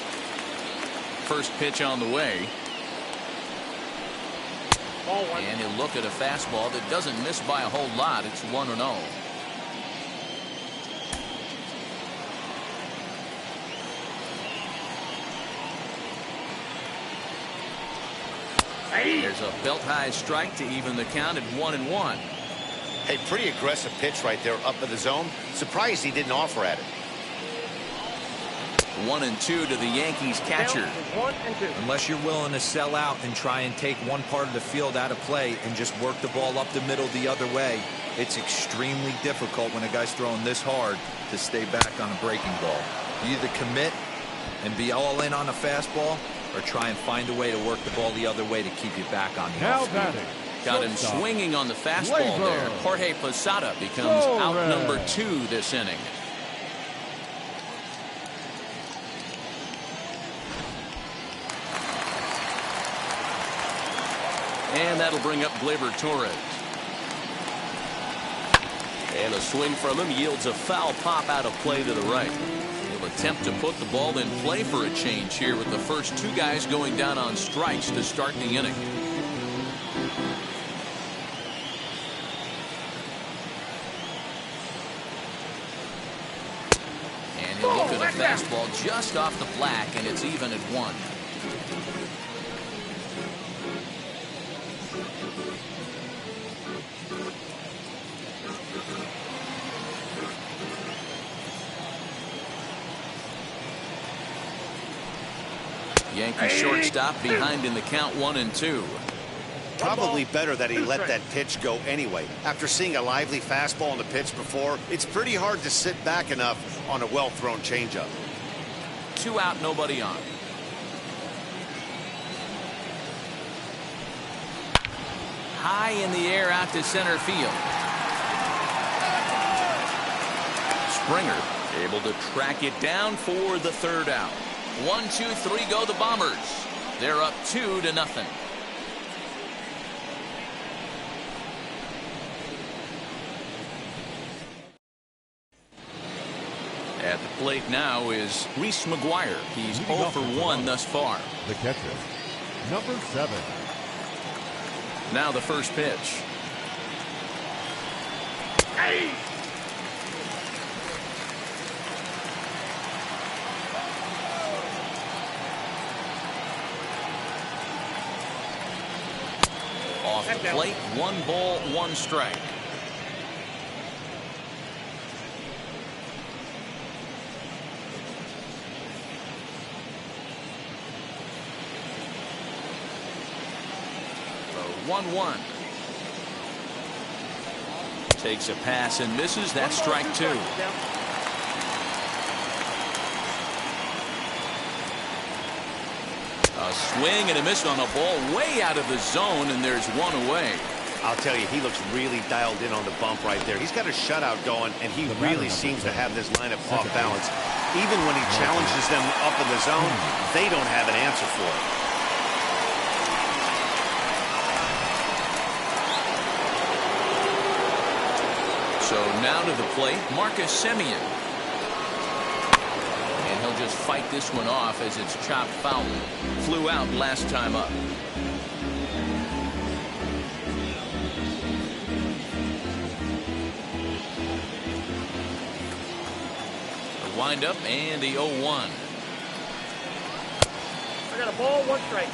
Speaker 1: First pitch on the way. And he'll look at a fastball that doesn't miss by a whole lot. It's 1-0. There's a belt-high strike to even the count at 1-1.
Speaker 3: Hey, pretty aggressive pitch right there up in the zone. Surprised he didn't offer at it.
Speaker 1: 1-2 to the Yankees catcher.
Speaker 5: 1-2.
Speaker 2: Unless you're willing to sell out and try and take one part of the field out of play and just work the ball up the middle the other way, it's extremely difficult when a guy's throwing this hard to stay back on a breaking ball. You either commit and be all in on a fastball, or try and find a way to work the ball the other way to keep you back on the off-field.
Speaker 1: Got him swinging on the fastball there. Jorge Posada becomes out number 2 this inning. And that'll bring up Gleyber Torres. And a swing from him yields a foul pop out of play to the right. He'll attempt to put the ball in play for a change here with the first two guys going down on strikes to start the inning. And he'll look at a fastball just off the black, and it's even at 1. Yankee shortstop behind in the count 1-2.
Speaker 3: Probably better that he let that pitch go anyway. After seeing a lively fastball on the pitch before, it's pretty hard to sit back enough on a well-thrown changeup.
Speaker 1: 2 out, nobody on. High in the air out to center field. Springer able to track it down for the 3rd out. 1, 2, 3 go the Bombers. They're up 2-0. At the plate now is Reese McGuire. He's 0 for 1 thus far.
Speaker 4: The catcher, number 7.
Speaker 1: Now the first pitch.
Speaker 5: Hey!
Speaker 1: Off the plate, 1 ball, 1 strike. The 1-1. Takes a pass and misses. That's strike 2. A swing and a miss on a ball way out of the zone, and there's 1 away.
Speaker 3: I'll tell you, he looks really dialed in on the bump right there. He's got a shutout going, and he really seems to have this lineup off balance. Even when he challenges them up in the zone, they don't have an answer for it.
Speaker 1: So now to the plate, Marcus Semien. And he'll just fight this one off as it's chopped foul. Flew out last time up. The windup and the 0-1.
Speaker 5: I got a ball, 1 strike.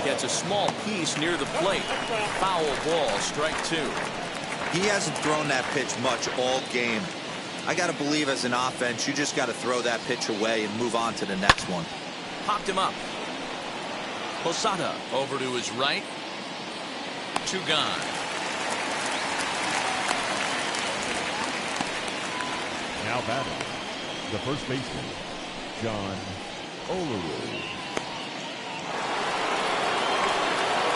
Speaker 1: Gets a small piece near the plate. Foul ball, strike 2.
Speaker 2: He hasn't thrown that pitch much all game. I got to believe as an offense, you just got to throw that pitch away and move on to the next one.
Speaker 1: Popped him up. Posada over to his right. 2 gone.
Speaker 4: Now batting, the first baseman, John Olerud.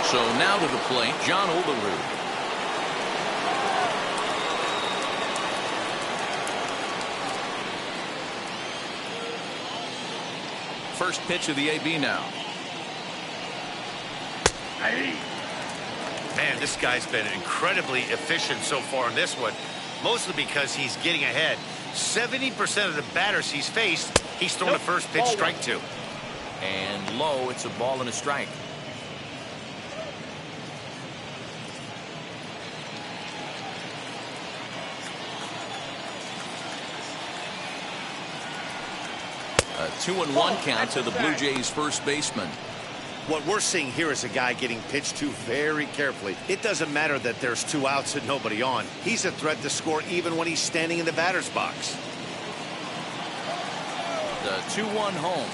Speaker 1: So now to the plate, John Olerud. First pitch of the AB now.
Speaker 3: Man, this guy's been incredibly efficient so far in this one, mostly because he's getting ahead. 70% of the batters he's faced, he's thrown the first pitch, strike 2.
Speaker 1: And low, it's a ball and a strike. A 2-1 count to the Blue Jays first baseman.
Speaker 3: What we're seeing here is a guy getting pitched to very carefully. It doesn't matter that there's 2 outs and nobody on. He's a threat to score even when he's standing in the batter's box.
Speaker 1: The 2-1 home.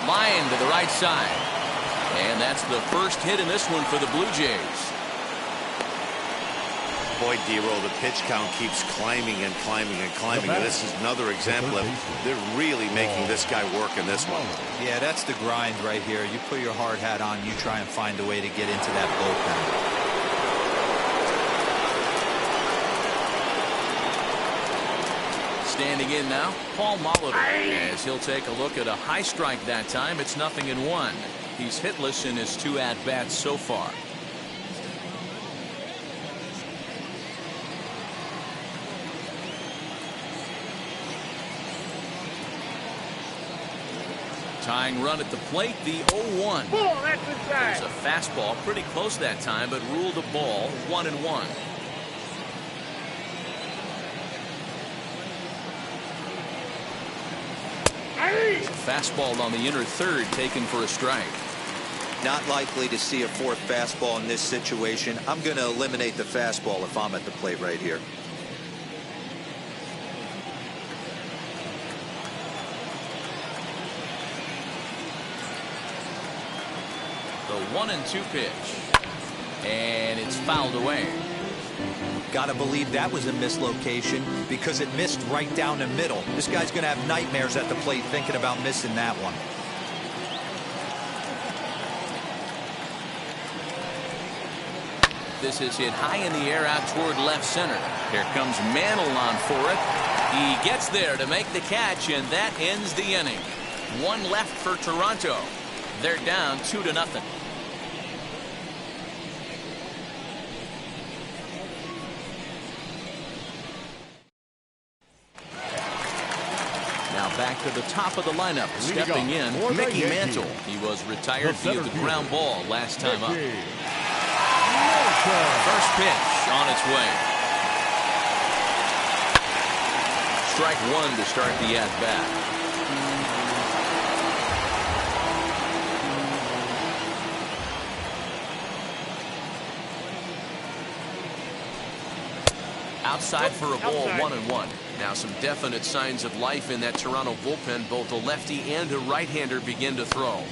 Speaker 1: Line to the right side. And that's the first hit in this one for the Blue Jays.
Speaker 3: Boy, D-Roll, the pitch count keeps climbing and climbing and climbing. And this is another example of they're really making this guy work in this one.
Speaker 2: Yeah, that's the grind right here. You put your hard hat on, you try and find a way to get into that bullpen.
Speaker 1: Standing in now, Paul Molitor, as he'll take a look at a high strike that time. It's 0-1. He's hitless in his 2 at-bats so far. Tying run at the plate, the 0-1. There's a fastball pretty close that time, but ruled a ball, 1-1. Fastball on the inner third, taken for a strike.
Speaker 2: Not likely to see a 4th fastball in this situation. I'm going to eliminate the fastball if I'm at the plate right here.
Speaker 1: The 1-2 pitch, and it's fouled away.
Speaker 2: Gotta believe that was a mislocation because it missed right down the middle. This guy's gonna have nightmares at the plate thinking about missing that one.
Speaker 1: This is hit high in the air out toward left center. Here comes Mantle on for it. He gets there to make the catch, and that ends the inning. 1 left for Toronto. They're down 2-0. Back to the top of the lineup, stepping in, Mickey Mantle. He was retired via the ground ball last time up. First pitch on its way. Strike 1 to start the at-bat. Outside for a ball, 1-1. Now some definite signs of life in that Toronto bullpen. Both a lefty and a right-hander begin to throw.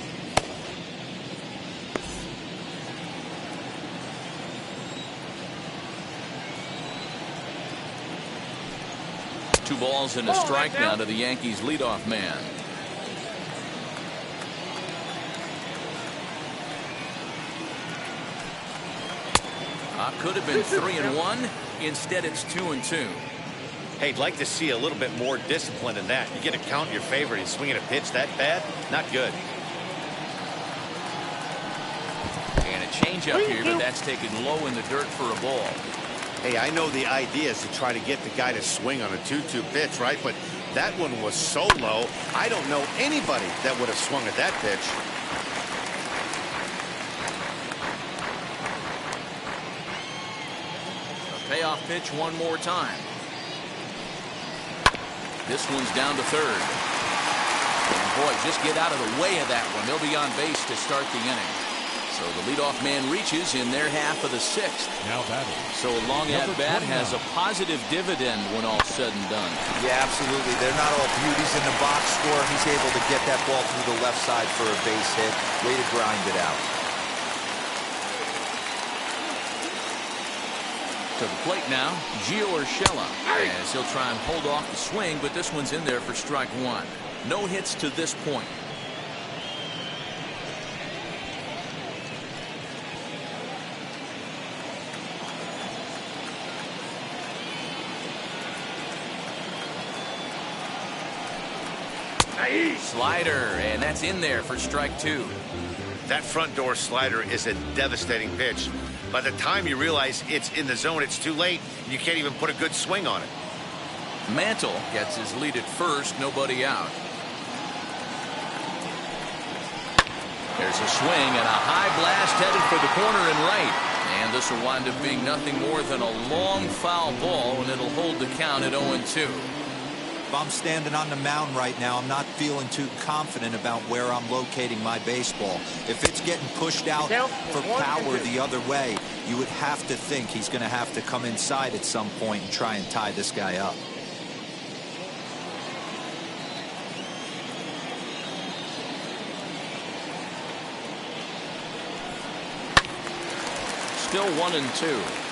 Speaker 1: Two balls and a strike now to the Yankees leadoff man. Could have been 3-1. Instead, it's 2-2.
Speaker 3: Hey, I'd like to see a little bit more discipline in that. You get a count in your favor and swinging a pitch that bad? Not good.
Speaker 1: And a changeup here, but that's taken low in the dirt for a ball.
Speaker 3: Hey, I know the idea is to try to get the guy to swing on a 2-2 pitch, right? But that one was so low, I don't know anybody that would have swung at that pitch.
Speaker 1: Payoff pitch one more time. This one's down to third. And boy, just get out of the way of that one. They'll be on base to start the inning. So the leadoff man reaches in their half of the 6th.
Speaker 4: Now batting.
Speaker 1: So a long at bat has a positive dividend when all's said and done.
Speaker 2: Yeah, absolutely. They're not all beauties in the box score. He's able to get that ball through the left side for a base hit. Way to grind it out.
Speaker 1: To the plate now, Gio Urshela, as he'll try and hold off the swing, but this one's in there for strike 1. No hits to this point. Slider, and that's in there for strike 2.
Speaker 3: That front door slider is a devastating pitch. By the time you realize it's in the zone, it's too late. You can't even put a good swing on it.
Speaker 1: Mantle gets his lead at first, nobody out. There's a swing and a high blast headed for the corner and right. And this will wind up being nothing more than a long foul ball, and it'll hold the count at 0-2.
Speaker 2: If I'm standing on the mound right now, I'm not feeling too confident about where I'm locating my baseball. If it's getting pushed out for power the other way, you would have to think he's going to have to come inside at some point and try and tie this guy up.
Speaker 1: Still 1-2.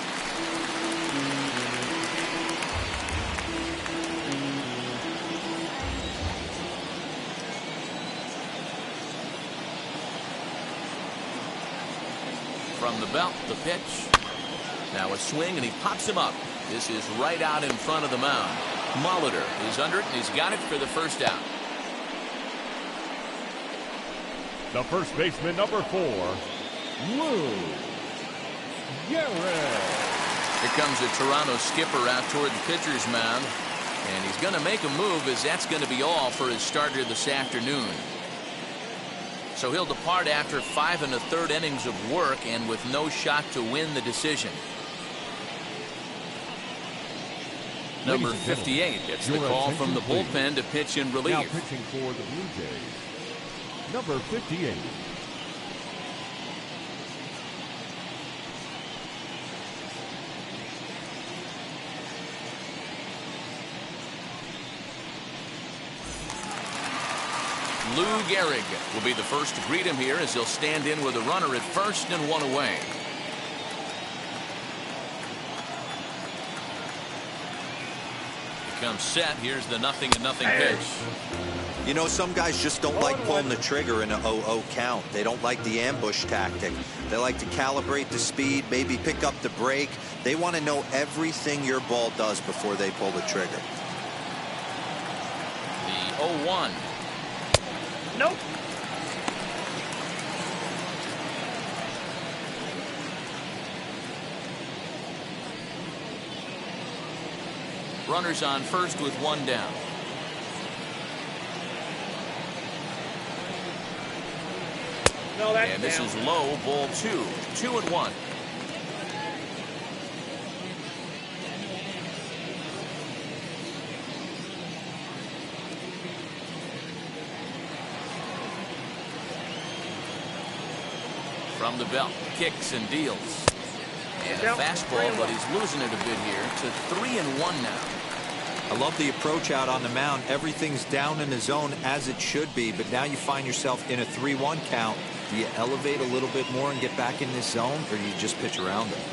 Speaker 1: From the belt, the pitch. Now a swing, and he pops him up. This is right out in front of the mound. Molitor is under it, and he's got it for the first out.
Speaker 4: The first baseman, number 4, Lou Gehrig.
Speaker 1: Here comes the Toronto skipper out toward the pitcher's mound, and he's going to make a move, as that's going to be all for his starter this afternoon. So he'll depart after 5 1/3 innings of work and with no shot to win the decision. Number 58 gets the call from the bullpen to pitch in relief.
Speaker 4: Now pitching for the Blue Jays, number 58.
Speaker 1: Lou Gehrig will be the first to greet him here, as he'll stand in with a runner at first and 1 away. He comes set. Here's the 0-0 pitch.
Speaker 2: You know, some guys just don't like pulling the trigger in an 0-0 count. They don't like the ambush tactic. They like to calibrate the speed, maybe pick up the break. They want to know everything your ball does before they pull the trigger.
Speaker 1: The 0-1.
Speaker 5: Nope.
Speaker 1: Runners on first with 1 down.
Speaker 5: No, that's
Speaker 1: And this
Speaker 5: down.
Speaker 1: is low, ball 2. 2-1. From the belt, kicks and deals. And a fastball, but he's losing it a bit here to 3-1 now.
Speaker 2: I love the approach out on the mound. Everything's down in the zone as it should be, but now you find yourself in a 3-1 count. Do you elevate a little bit more and get back in this zone, or do you just pitch around it?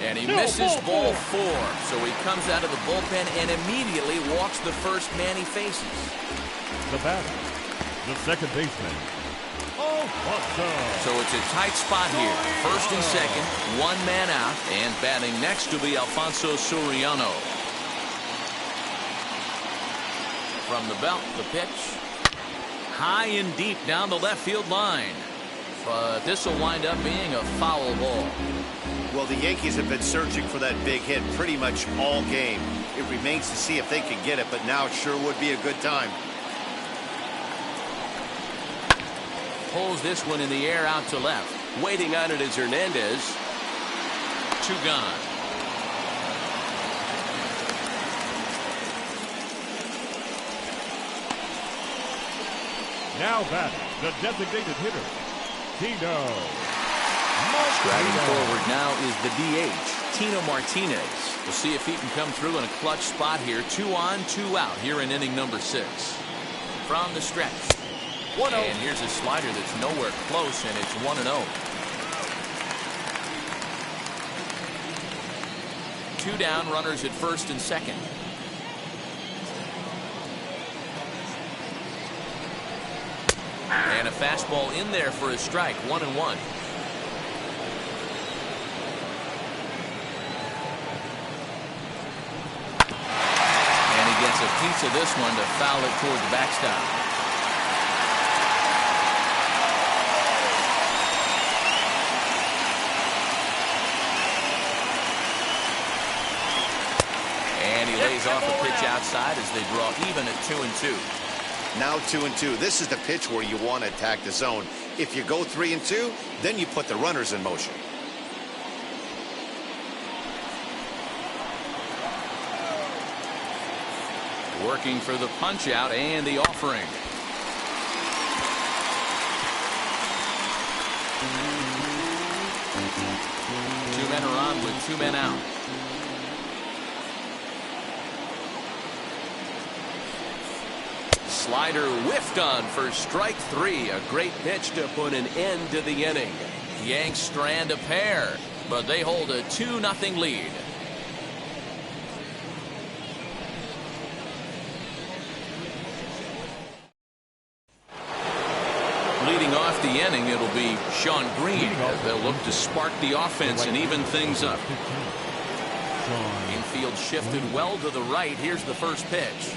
Speaker 1: And he misses ball 4. So he comes out of the bullpen and immediately walks the first man he faces.
Speaker 4: The batter, the second baseman, Alfonso.
Speaker 1: So it's a tight spot here. First and second, 1 man out, and batting next to be Alfonso Soriano. From the belt, the pitch. High and deep down the left field line. But this will wind up being a foul ball.
Speaker 3: Well, the Yankees have been searching for that big hit pretty much all game. It remains to see if they can get it, but now it sure would be a good time.
Speaker 1: Pulls this one in the air out to left. Waiting on it is Hernandez. 2 gone.
Speaker 4: Now batting, the designated hitter, Tino.
Speaker 1: Striding forward now is the DH, Tino Martinez. We'll see if he can come through in a clutch spot here. 2 on, 2 out here in inning number 6. From the stretch. 1-0. And here's a slider that's nowhere close, and it's 1-0. 2 down, runners at first and second. And a fastball in there for a strike. 1-1. And he gets a piece of this one to foul it toward the backstop. And he lays off a pitch outside as they draw even at 2-2.
Speaker 3: Now 2-2. This is the pitch where you want to attack the zone. If you go 3-2, then you put the runners in motion.
Speaker 1: Working for the punch out and the offering. Two men are on with 2 men out. Slider whiffed on for strike 3. A great pitch to put an end to the inning. Yanks strand a pair, but they hold a 2-0 lead. Leading off the inning, it'll be Sean Green as they'll look to spark the offense and even things up. Infield shifted well to the right. Here's the first pitch.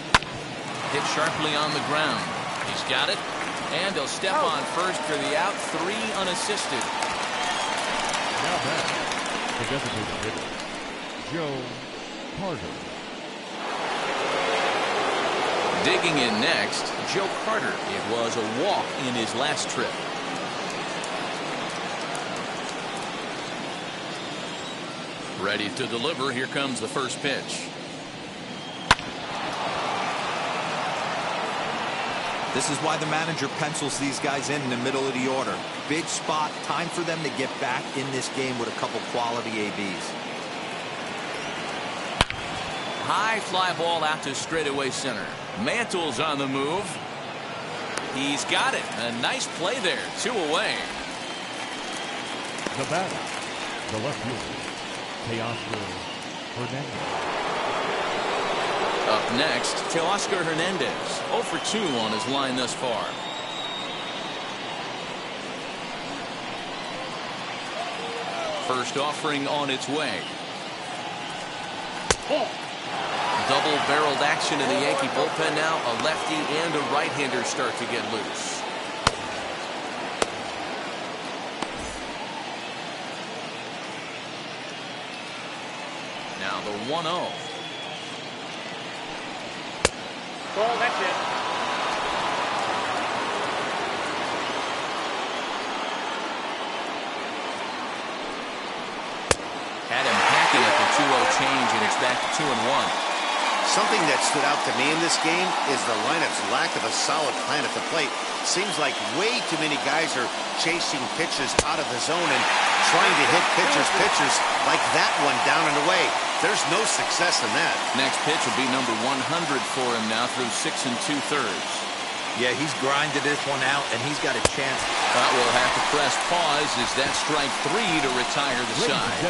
Speaker 1: Hit sharply on the ground. He's got it. And he'll step on first for the out. 3 unassisted.
Speaker 4: Now back, the designated hitter, Joe Carter.
Speaker 1: Digging in next, Joe Carter. It was a walk in his last trip. Ready to deliver. Here comes the first pitch.
Speaker 2: This is why the manager pencils these guys in the middle of the order. Big spot. Time for them to get back in this game with a couple quality ABs.
Speaker 1: High fly ball out to straightaway center. Mantle's on the move. He's got it. A nice play there. 2 away.
Speaker 4: The batter, the left fielder, Teoscar Hernandez.
Speaker 1: Up next, Teoscar Hernandez. 0 for 2 on his line thus far. First offering on its way. Double-barreled action in the Yankee bullpen now. A lefty and a right-hander start to get loose. Now the 1-0.
Speaker 5: Ball, that's it.
Speaker 1: Had him hacking at the 2-0 change, and it's back to 2-1.
Speaker 3: Something that stood out to me in this game is the lineup's lack of a solid plan at the plate. Seems like way too many guys are chasing pitches out of the zone and trying to hit pitchers like that one down and away. There's no success in that.
Speaker 1: Next pitch will be number 100 for him now through 6 2/3.
Speaker 2: Yeah, he's grinded this one out, and he's got a chance.
Speaker 1: But we'll have to press pause as that strike 3 to retire the side.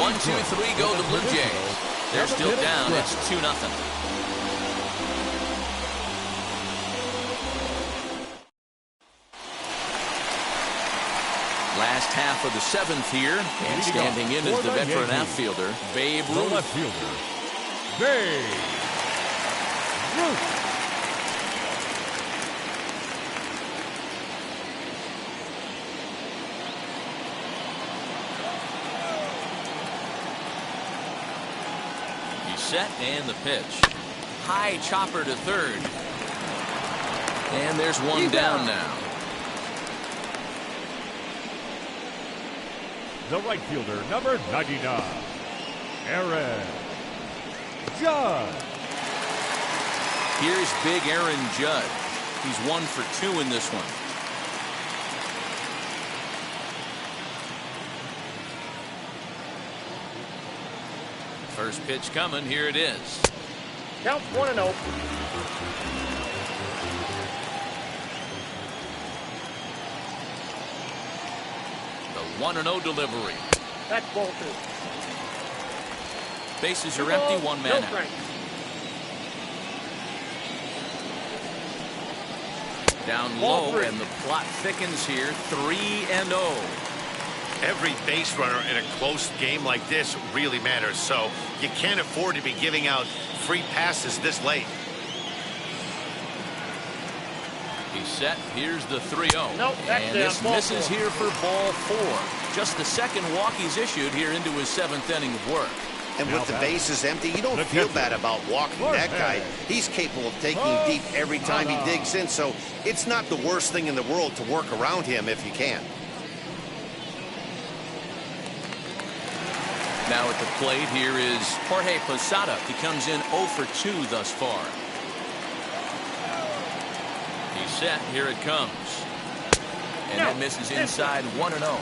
Speaker 1: 1, 2, 3 go the Blue Jays. They're still down. It's 2-0. Last half of the 7th here, and standing in is the veteran outfielder, Babe
Speaker 4: The
Speaker 1: Ruth.
Speaker 4: left fielder, Babe Ruth.
Speaker 1: He's set, and the pitch. High chopper to third. And there's one down now.
Speaker 4: The right fielder, number 99, Aaron Judge.
Speaker 1: Here's big Aaron Judge. He's 1 for 2 in this one. First pitch coming. Here it is.
Speaker 5: Count 1-0.
Speaker 1: The 1-0 delivery.
Speaker 5: That's ball 2.
Speaker 1: Bases are empty. 1 man out. Down low, and the plot thickens here. 3-0.
Speaker 3: Every base runner in a close game like this really matters, so you can't afford to be giving out free passes this late.
Speaker 1: He's set. Here's the 3-0.
Speaker 5: Nope, that's
Speaker 1: and this
Speaker 5: ball
Speaker 1: misses
Speaker 5: 4.
Speaker 1: here for ball 4. Just the second walk he's issued here into his 7th inning of work.
Speaker 3: And with the bases empty, you don't feel bad about walking that guy. He's capable of taking deep every time he digs in, so it's not the worst thing in the world to work around him if you can.
Speaker 1: Now at the plate, here is Jorge Posada. He comes in 0 for 2 thus far. He's set. Here it comes. And that misses inside 1-0.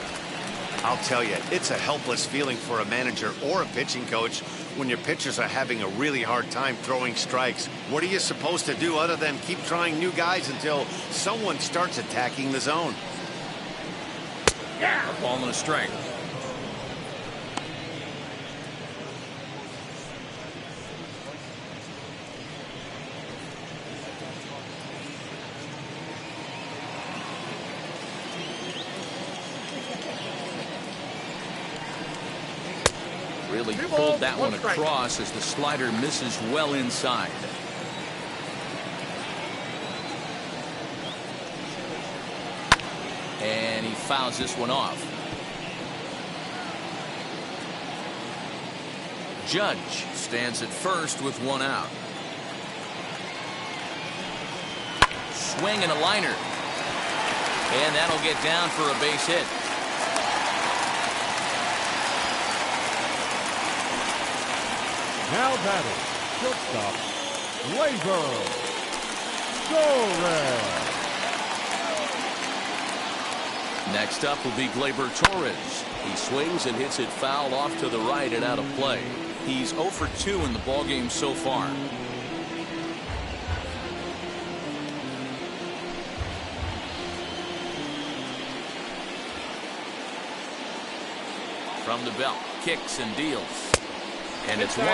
Speaker 3: I'll tell you, it's a helpless feeling for a manager or a pitching coach when your pitchers are having a really hard time throwing strikes. What are you supposed to do other than keep trying new guys until someone starts attacking the zone?
Speaker 1: Yeah. A ball and a strike. Really
Speaker 5: 2
Speaker 1: pulled
Speaker 5: balls,
Speaker 1: that
Speaker 5: 1
Speaker 1: one
Speaker 5: strike.
Speaker 1: across as the slider misses well inside. And he fouls this one off. Judge stands at first with 1 out. Swing and a liner. And that'll get down for a base hit.
Speaker 4: Now batting, shortstop, Labor. Torres.
Speaker 1: Next up will be Gleyber Torres. He swings and hits it foul off to the right and out of play. He's 0 for 2 in the ballgame so far. From the belt, kicks and deals. And it's 1-1.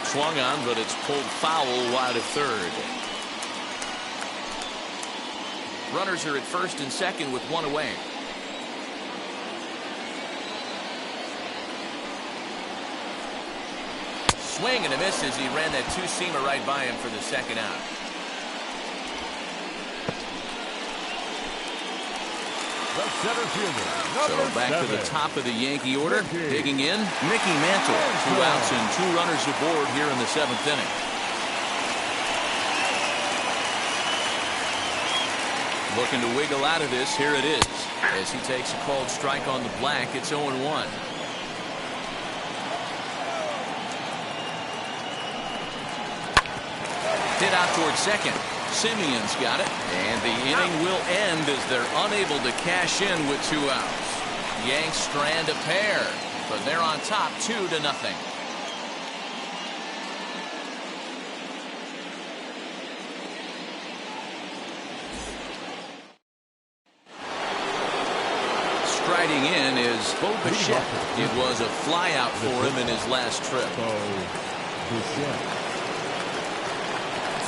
Speaker 1: Swung on, but it's pulled foul wide of third. Runners are at first and second with 1 away. Swing and a miss as he ran that 2-seamer right by him for the second out.
Speaker 4: The center fielder,
Speaker 1: So back to the top of the Yankee order. Digging in, Mickey Mantle. 2 outs and 2 runners aboard here in the 7th inning. Looking to wiggle out of this. Here it is. As he takes a called strike on the black, it's 0-1. Hit out towards second. Simeon's got it, and the inning will end as they're unable to cash in with 2 outs. Yanks strand a pair, but they're on top 2-0. Striding in is Bo Bichette. It was a flyout for him in his last trip.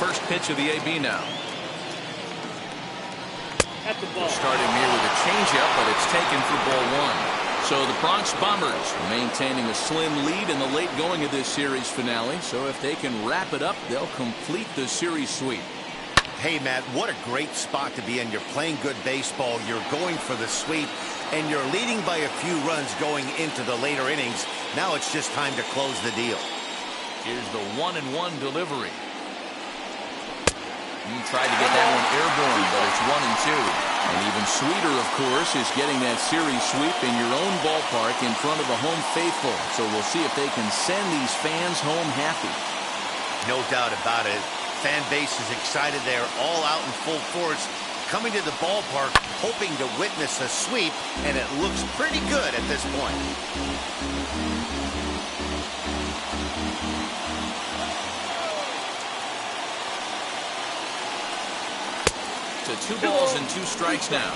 Speaker 1: First pitch of the AB now.
Speaker 5: At the ball.
Speaker 1: Starting here with a changeup, but it's taken for ball 1. So the Bronx Bombers maintaining a slim lead in the late going of this series finale. So if they can wrap it up, they'll complete the series sweep.
Speaker 3: Hey, Matt, what a great spot to be in. You're playing good baseball. You're going for the sweep, and you're leading by a few runs going into the later innings. Now it's just time to close the deal.
Speaker 1: Here's the 1-1 delivery. He tried to get that one airborne, but it's 1-2. And even sweeter, of course, is getting that series sweep in your own ballpark in front of the home faithful. So we'll see if they can send these fans home happy.
Speaker 3: No doubt about it. Fan base is excited. They're all out in full force, coming to the ballpark, hoping to witness a sweep, and it looks pretty good at this point.
Speaker 1: To 2 balls and 2 strikes now.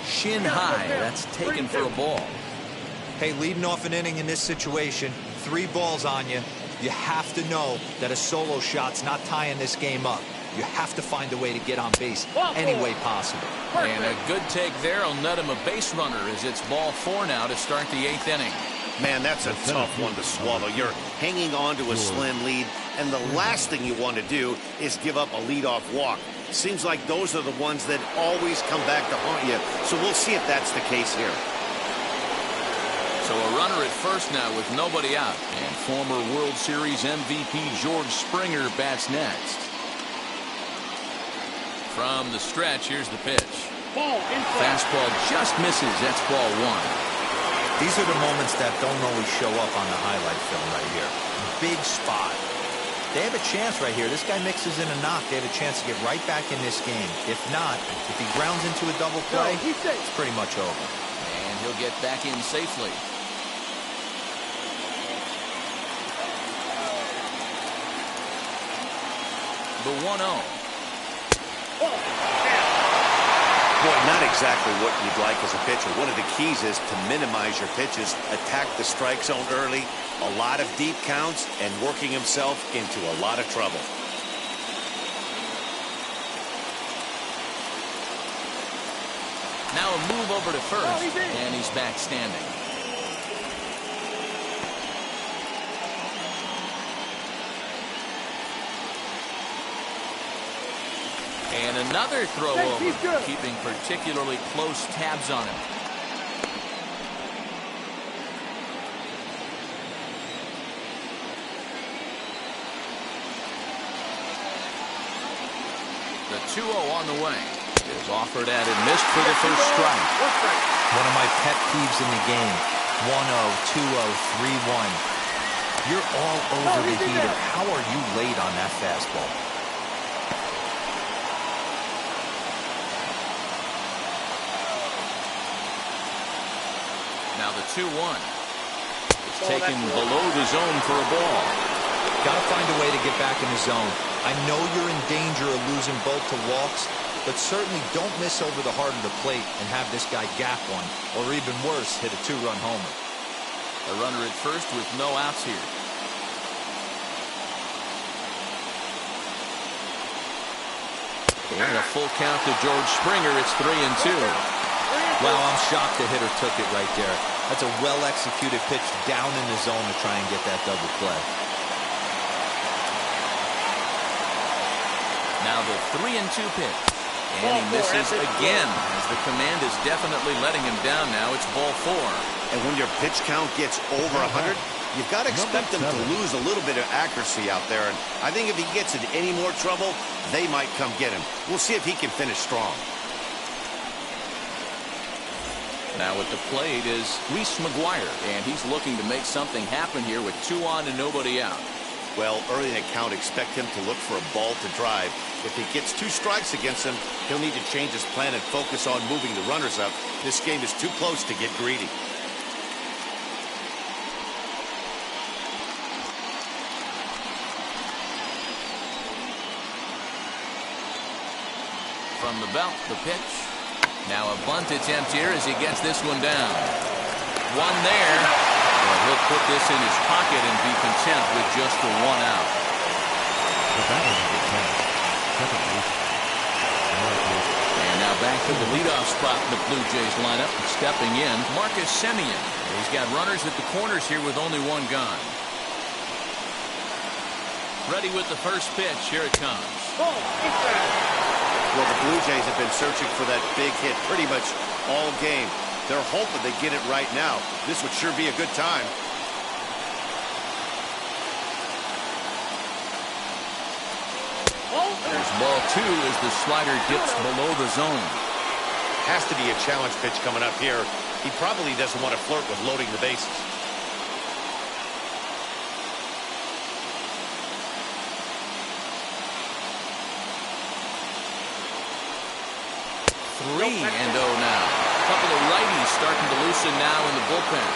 Speaker 1: Shin high. That's taken for a ball.
Speaker 2: Hey, leading off an inning in this situation, 3 balls on you. You have to know that a solo shot's not tying this game up. You have to find a way to get on base any way possible.
Speaker 1: And a good take there will net him a base runner as it's ball 4 now to start the 8th inning.
Speaker 3: Man, that's a tough one to swallow. You're hanging on to a slim lead, and the last thing you want to do is give up a leadoff walk. Seems like those are the ones that always come back to haunt you. So we'll see if that's the case here.
Speaker 1: So a runner at first now with nobody out, and former World Series MVP George Springer bats next. From the stretch, here's the pitch.
Speaker 5: Ball inside.
Speaker 1: Fastball just misses. That's ball 1.
Speaker 2: These are the moments that don't always show up on the highlight film right here. Big spot. They have a chance right here. This guy mixes in a knock. They have a chance to get right back in this game. If not, if he grounds into a double play, it's pretty much over.
Speaker 1: And he'll get back in safely. The 1-0.
Speaker 3: Boy, not exactly what you'd like as a pitcher. One of the keys is to minimize your pitches, attack the strike zone early, a lot of deep counts, and working himself into a lot of trouble.
Speaker 1: Now a move over to first, and he's back standing. And another throw over, keeping particularly close tabs on him. The 2-0 on the way. Is offered at and missed for the first strike.
Speaker 2: One of my pet peeves in the game. 1-0, 2-0, 3-1. You're all over the heater. How are you late on that fastball?
Speaker 1: Now the 2-1. It's taken below the zone for a ball.
Speaker 2: Got to find a way to get back in the zone. I know you're in danger of losing both to walks, but certainly don't miss over the heart of the plate and have this guy gap one, or even worse, hit a 2-run homer.
Speaker 1: A runner at first with no outs here. And a full count to George Springer. It's 3-2.
Speaker 2: Wow, I'm shocked the hitter took it right there. That's a well-executed pitch down in the zone to try and get that double play.
Speaker 1: Now the 3-2 pitch. And he misses again, as the command is definitely letting him down now. It's ball 4.
Speaker 3: And when your pitch count gets over 100, you've got to expect them to lose a little bit of accuracy out there. And I think if he gets in any more trouble, they might come get him. We'll see if he can finish strong.
Speaker 1: Now at the plate is Reese McGuire, and he's looking to make something happen here with 2 on and nobody out.
Speaker 3: Well, early in the count, expect him to look for a ball to drive. If he gets 2 strikes against him, he'll need to change his plan and focus on moving the runners up. This game is too close to get greedy.
Speaker 1: From the belt, the pitch. Now a bunt attempt here as he gets this one down. One there. Well, he'll put this in his pocket and be content with just the 1 out. And now back to the leadoff spot in the Blue Jays lineup. Stepping in, Marcus Semien. He's got runners at the corners here with only 1 gone. Ready with the first pitch. Here it comes.
Speaker 3: Well, the Blue Jays have been searching for that big hit pretty much all game. They're hoping they get it right now. This would sure be a good time.
Speaker 1: There's ball 2 as the slider dips below the zone.
Speaker 3: Has to be a challenge pitch coming up here. He probably doesn't want to flirt with loading the bases.
Speaker 1: Three and 0 now. A couple of righties starting to loosen now in the bullpen.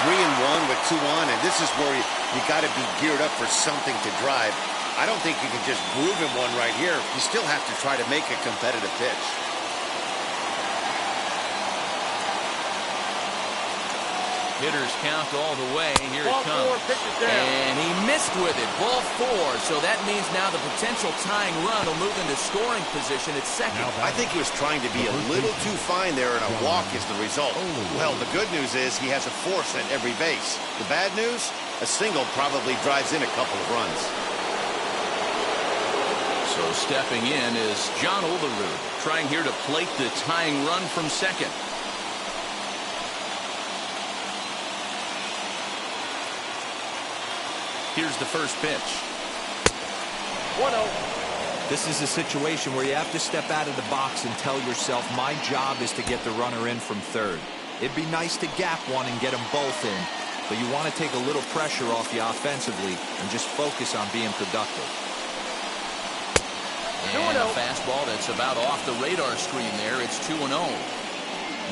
Speaker 1: Three and
Speaker 3: 3-1 with 2 on, and this is where you got to be geared up for something to drive. I don't think you can just groove him one right here. You still have to try to make a competitive pitch.
Speaker 1: Hitters count all the way. Here it comes. And he missed with it. Ball 4. So that means now the potential tying run will move into scoring position at second.
Speaker 3: I think he was trying to be a little too fine there, and a walk is the result. Well, the good news is he has a force at every base. The bad news? A single probably drives in a couple of runs.
Speaker 1: So stepping in is John Overroot, trying here to plate the tying run from second. Here's the first pitch.
Speaker 5: 1-0.
Speaker 2: This is a situation where you have to step out of the box and tell yourself, my job is to get the runner in from third. It'd be nice to gap one and get them both in, but you want to take a little pressure off you offensively and just focus on being productive.
Speaker 1: And a fastball that's about off the radar screen there. It's 2-0.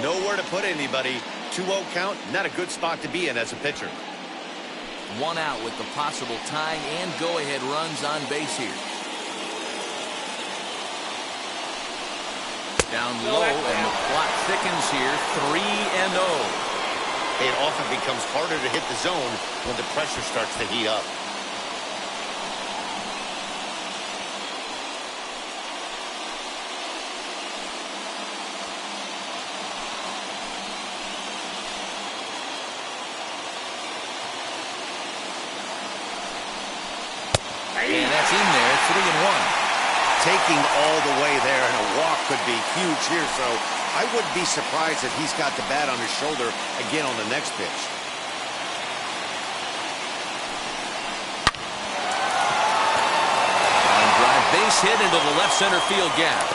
Speaker 3: Nowhere to put anybody. 2-0 count, not a good spot to be in as a pitcher.
Speaker 1: 1 out with the possible tying and go-ahead runs on base here. Down low, and the clock thickens here. 3-0.
Speaker 3: It often becomes harder to hit the zone when the pressure starts to heat up.
Speaker 1: And that's in there, 3-1.
Speaker 3: Taking all the way there, and a walk could be huge here, so I wouldn't be surprised if he's got the bat on his shoulder again on the next pitch.
Speaker 1: Line drive, base hit into the left center field gap.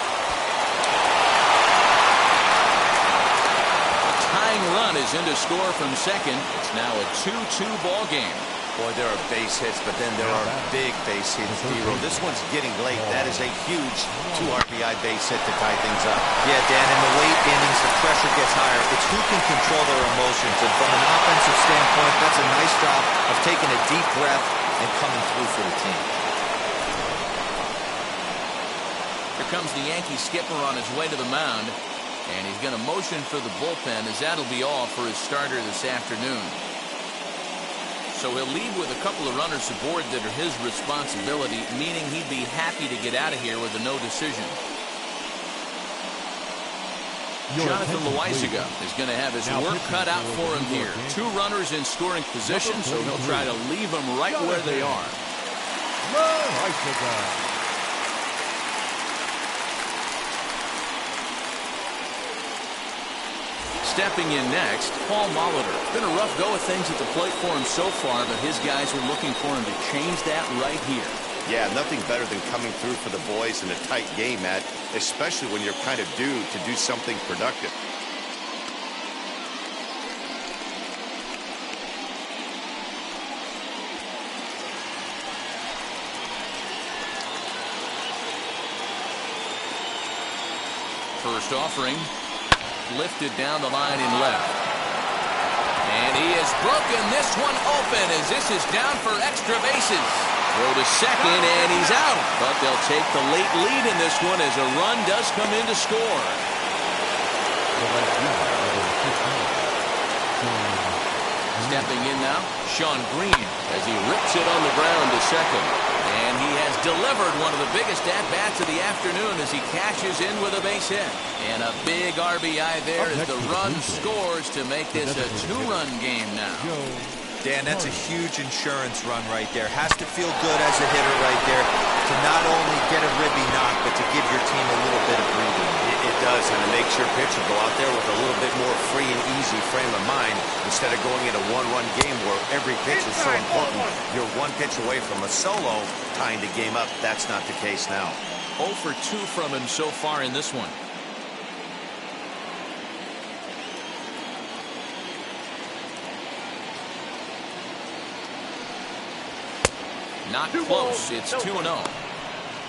Speaker 1: A tying run is in to score from second. It's now a 2-2 ball game.
Speaker 3: Boy, there are base hits, but then there are big base hits, D-Roll. This one's getting late. That is a huge 2 RBI base hit to tie things up.
Speaker 2: Yeah, Dan, in the late innings, the pressure gets higher. It's who can control their emotions. And from an offensive standpoint, that's a nice job of taking a deep breath and coming through for the team.
Speaker 1: Here comes the Yankee skipper on his way to the mound. And he's going to motion for the bullpen, as that'll be all for his starter this afternoon. So he'll leave with a couple of runners aboard that are his responsibility, meaning he'd be happy to get out of here with a no decision. Jonathan Loaizaga is going to have his work cut out for him here. 2 runners in scoring position, so he'll try to leave them right where they are. Stepping in next, Paul Molitor. Been a rough go of things at the plate for him so far, but his guys are looking for him to change that right here.
Speaker 3: Yeah, nothing better than coming through for the boys in a tight game, Matt, especially when you're kind of due to do something productive.
Speaker 1: First offering. Lifted down the line in left. And he has broken this one open as this is down for extra bases. Throw to second, and he's out. But they'll take the late lead in this one as a run does come in to score. Stepping in now, Sean Green as he rips it on the ground to second. And he has delivered one of the biggest at-bats of the afternoon as he cashes in with a base hit. And a big RBI there as the run scores to make this a 2-run game now.
Speaker 2: Dan, that's a huge insurance run right there. Has to feel good as a hitter right there to not only get a ribby knock, but to give your team a little bit of breathing.
Speaker 3: It does, and it makes your pitcher go out there with a little bit more free and easy frame of mind instead of going in a 1-run game where every pitch is so important. You're 1 pitch away from a solo tying the game up. That's not the case now.
Speaker 1: 0 for 2 from him so far in this one. Not close. It's 2-0.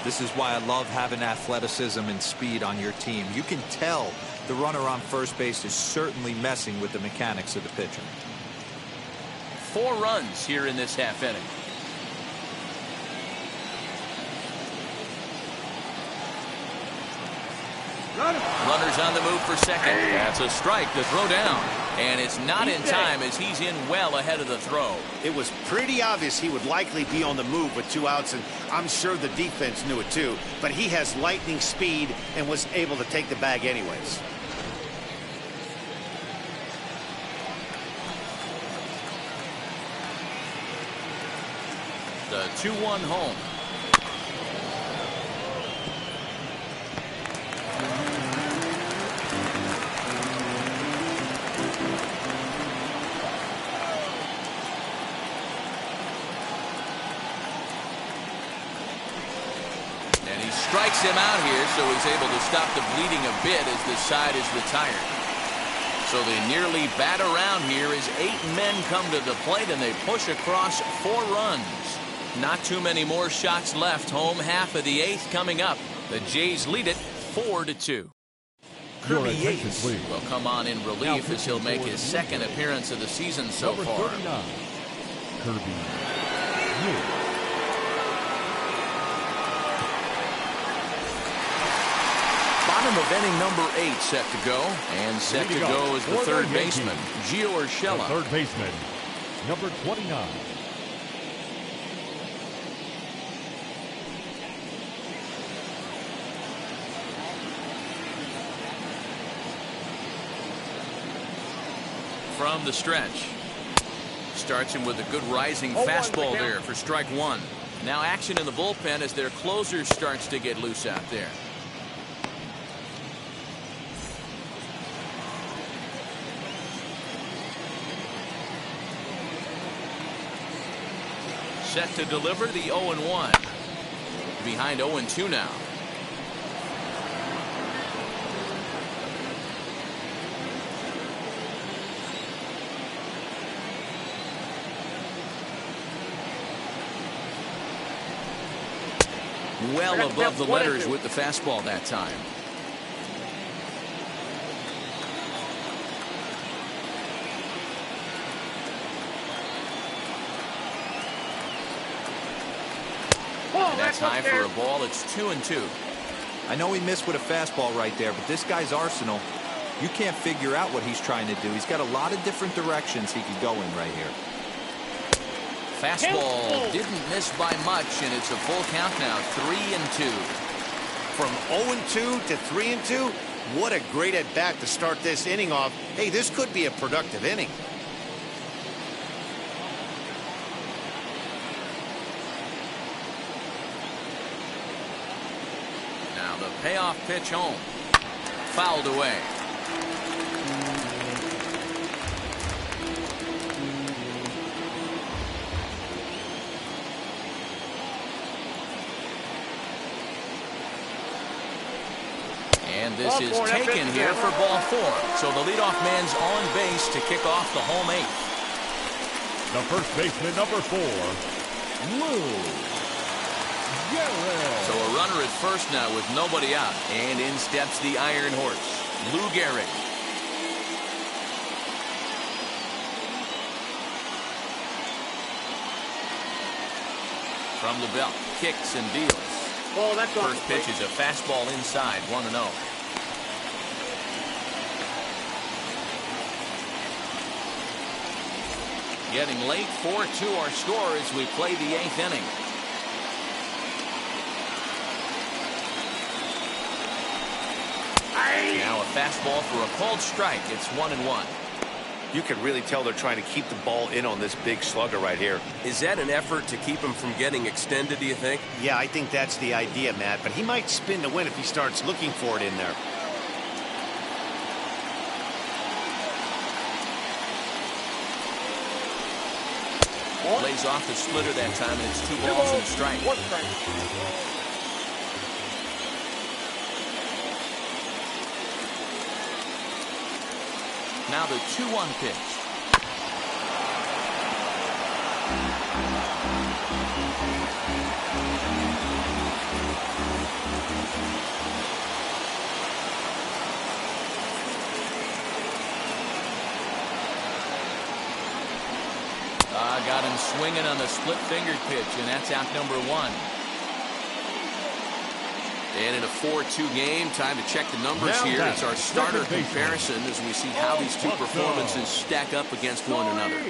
Speaker 2: This is why I love having athleticism and speed on your team. You can tell the runner on first base is certainly messing with the mechanics of the pitcher.
Speaker 1: 4 runs here in this half inning. Runners on the move for second. That's a strike to throw down. And it's not in time as he's in well ahead of the throw.
Speaker 3: It was pretty obvious he would likely be on the move with 2 outs, and I'm sure the defense knew it too. But he has lightning speed and was able to take the bag anyways.
Speaker 1: The 2-1 home. Strikes him out here, so he's able to stop the bleeding a bit as the side is retired. So they nearly bat around here as 8 men come to the plate and they push across 4 runs. Not too many more shots left. Home half of the 8th coming up. The Jays lead it 4-2. Kirby Yates will come on in relief as he'll make his 2nd appearance of the season so far.
Speaker 4: 39, Kirby Yates.
Speaker 1: Bottom of inning number 8 set to go. And set to go is the third baseman, Gio Urshela.
Speaker 4: Third baseman, number 29.
Speaker 1: From the stretch. Starts him with a good rising fastball there for strike 1. Now action in the bullpen as their closer starts to get loose out there. Set to deliver the 0-1. Behind 0-2 now. Well above the letters with the fastball that time. That's high for a ball. It's 2-2.
Speaker 2: I know he missed with a fastball right there, but this guy's arsenal, you can't figure out what he's trying to do. He's got a lot of different directions he could go in right here.
Speaker 1: Fastball didn't miss by much, and it's a full count now, 3-2.
Speaker 3: From 0-2 to 3-2, what a great at bat to start this inning off. Hey, this could be a productive inning.
Speaker 1: Now the payoff pitch home, fouled away. And this is taken here for ball 4. So the leadoff man's on base to kick off the home 8th.
Speaker 4: The first baseman, number 4, Lou Gehrig.
Speaker 1: So a runner at first now with nobody out. And in steps the Iron Horse, Lou Gehrig. From the belt, kicks and deals. First pitch is a fastball inside, 1-0. Getting late, 4-2 our score as we play the 8th inning. Now a fastball for a called strike. It's 1-1.
Speaker 3: You can really tell they're trying to keep the ball in on this big slugger right here.
Speaker 6: Is that an effort to keep him from getting extended, do you think?
Speaker 3: Yeah, I think that's the idea, Matt. But he might spin to win if he starts looking for it in there.
Speaker 1: Lays off the splitter that time, and it's 2 balls and a strike. Now the 2-1 pitch. Got him swinging on the split-fingered pitch, and that's out number 1. And in a 4-2 game, time to check the numbers
Speaker 4: Now
Speaker 1: here. It's our starter
Speaker 4: baseman.
Speaker 1: comparison as we see how these two performances stack up against one another.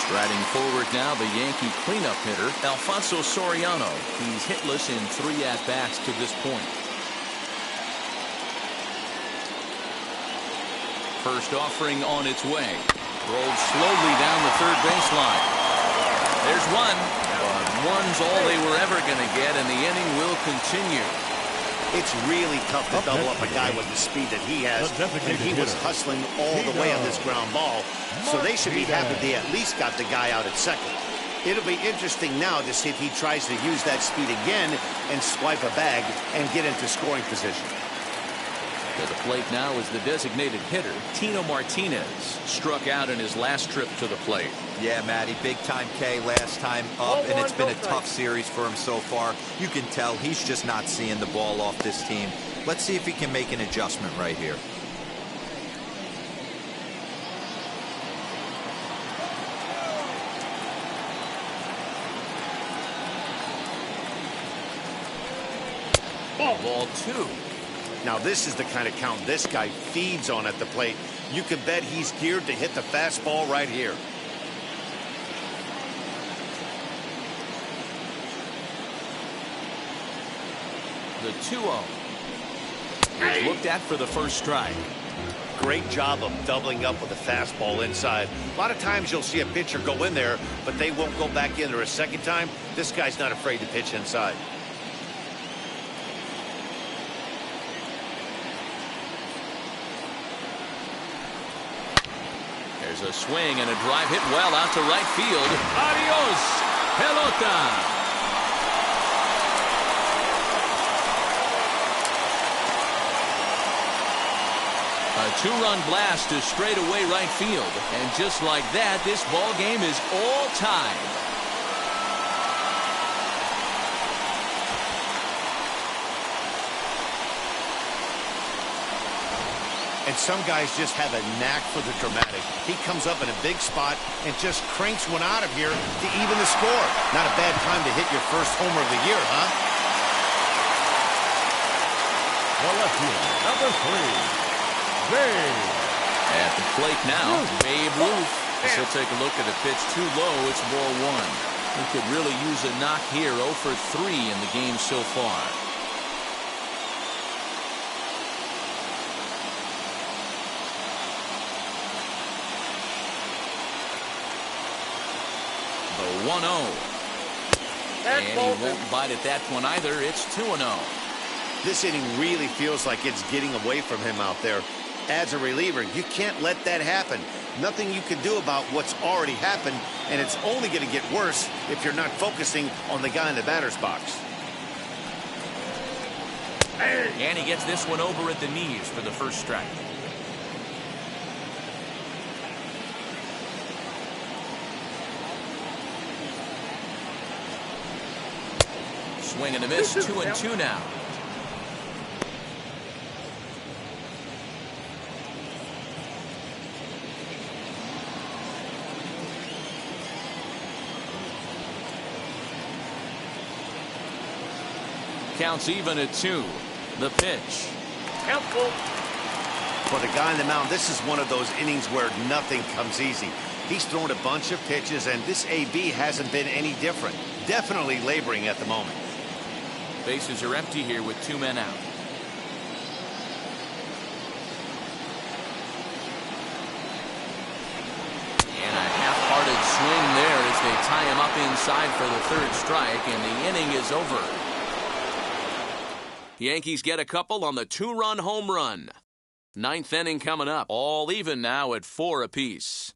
Speaker 1: Striding forward now, the Yankee cleanup hitter, Alfonso Soriano. He's hitless in 3 at-bats to this point. First offering on its way. Rolled slowly down the third baseline. There's one. But one's all they were ever going to get, and the inning will continue.
Speaker 3: It's really tough to double up a guy with the speed that he has, and he was hustling all the way on this ground ball, so they should be happy they at least got the guy out at second. It'll be interesting now to see if he tries to use that speed again and swipe a bag and get into scoring position.
Speaker 1: To the plate now is the designated hitter, Tino Martinez. Struck out in his last trip to the plate.
Speaker 2: Yeah, Matty, big time K last time up, and it's been a tough series for him so far. You can tell he's just not seeing the ball off this team. Let's see if he can make an adjustment right here.
Speaker 1: Ball 2.
Speaker 3: Now this is the kind of count this guy feeds on at the plate. You can bet he's geared to hit the fastball right here.
Speaker 1: The 2-0. He's looked at for the first strike.
Speaker 3: Great job of doubling up with a fastball inside. A lot of times you'll see a pitcher go in there, but they won't go back in there a second time. This guy's not afraid to pitch inside.
Speaker 1: There's a swing and a drive hit well out to right field. Adios, pelota. A 2-run blast to straightaway right field. And just like that, this ball game is all tied.
Speaker 3: And some guys just have a knack for the dramatic. He comes up in a big spot and just cranks one out of here to even the score. Not a bad time to hit your first homer of the year, huh?
Speaker 4: The left fielder, number 3, Babe.
Speaker 1: At the plate now, Babe Ruth. As he'll take a look at a pitch too low. It's ball 1. He could really use a knock here. 0 for 3 in the game so far. The 1-0. And he won't bite at that one either. It's 2-0.
Speaker 3: This inning really feels like it's getting away from him out there. As a reliever, you can't let that happen. Nothing you can do about what's already happened, and it's only going to get worse if you're not focusing on the guy in the batter's box.
Speaker 1: And he gets this one over at the knees for the first strike. Swing and a miss. 2-2 now. Counts even at 2. The pitch.
Speaker 5: Helpful.
Speaker 3: For the guy on the mound, this is one of those innings where nothing comes easy. He's thrown a bunch of pitches, and this AB hasn't been any different. Definitely laboring at the moment.
Speaker 1: Bases are empty here with 2 men out. And a half-hearted swing there as they tie him up inside for the 3rd strike, and the inning is over. Yankees get a couple on the 2-run home run. 9th inning coming up. All even now at 4 apiece.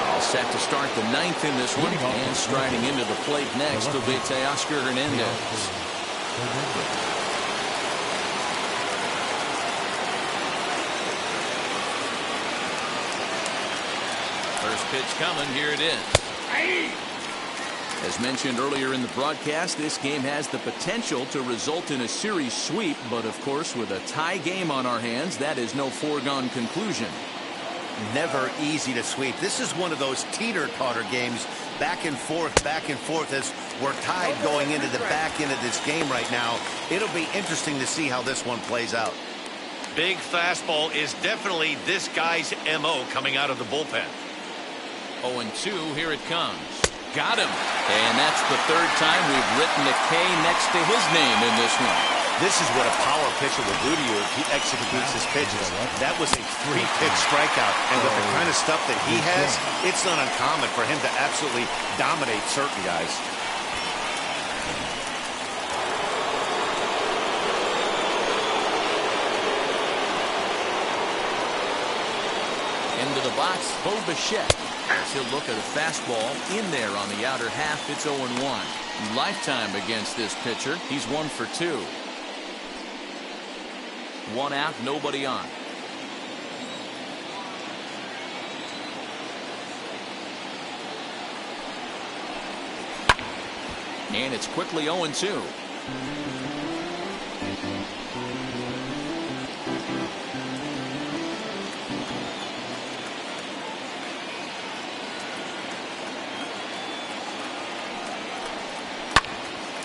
Speaker 1: All set to start the 9th in this one. And striding into the plate next will be Teoscar Hernandez. First pitch coming. Here it is. As mentioned earlier in the broadcast, this game has the potential to result in a series sweep, but of course with a tie game on our hands, that is no foregone conclusion.
Speaker 3: Never easy to sweep. This is one of those teeter-totter games, back and forth as we're tied going into the back end of this game right now. It'll be interesting to see how this one plays out. Big fastball is definitely this guy's MO coming out of the bullpen.
Speaker 1: 0-2, here it comes. Got him. And that's the 3rd time we've written a K next to his name in this one.
Speaker 3: This is what a power pitcher will do to you if he executes his pitches. That was a 3-pitch strikeout. And with the kind of stuff that he has, it's not uncommon for him to absolutely dominate certain guys.
Speaker 1: Into the box, Bo Bichette. As he'll look at a fastball in there on the outer half. It's 0-1. Lifetime against this pitcher. He's 1 for 2. 1 out, nobody on. And it's quickly 0-2.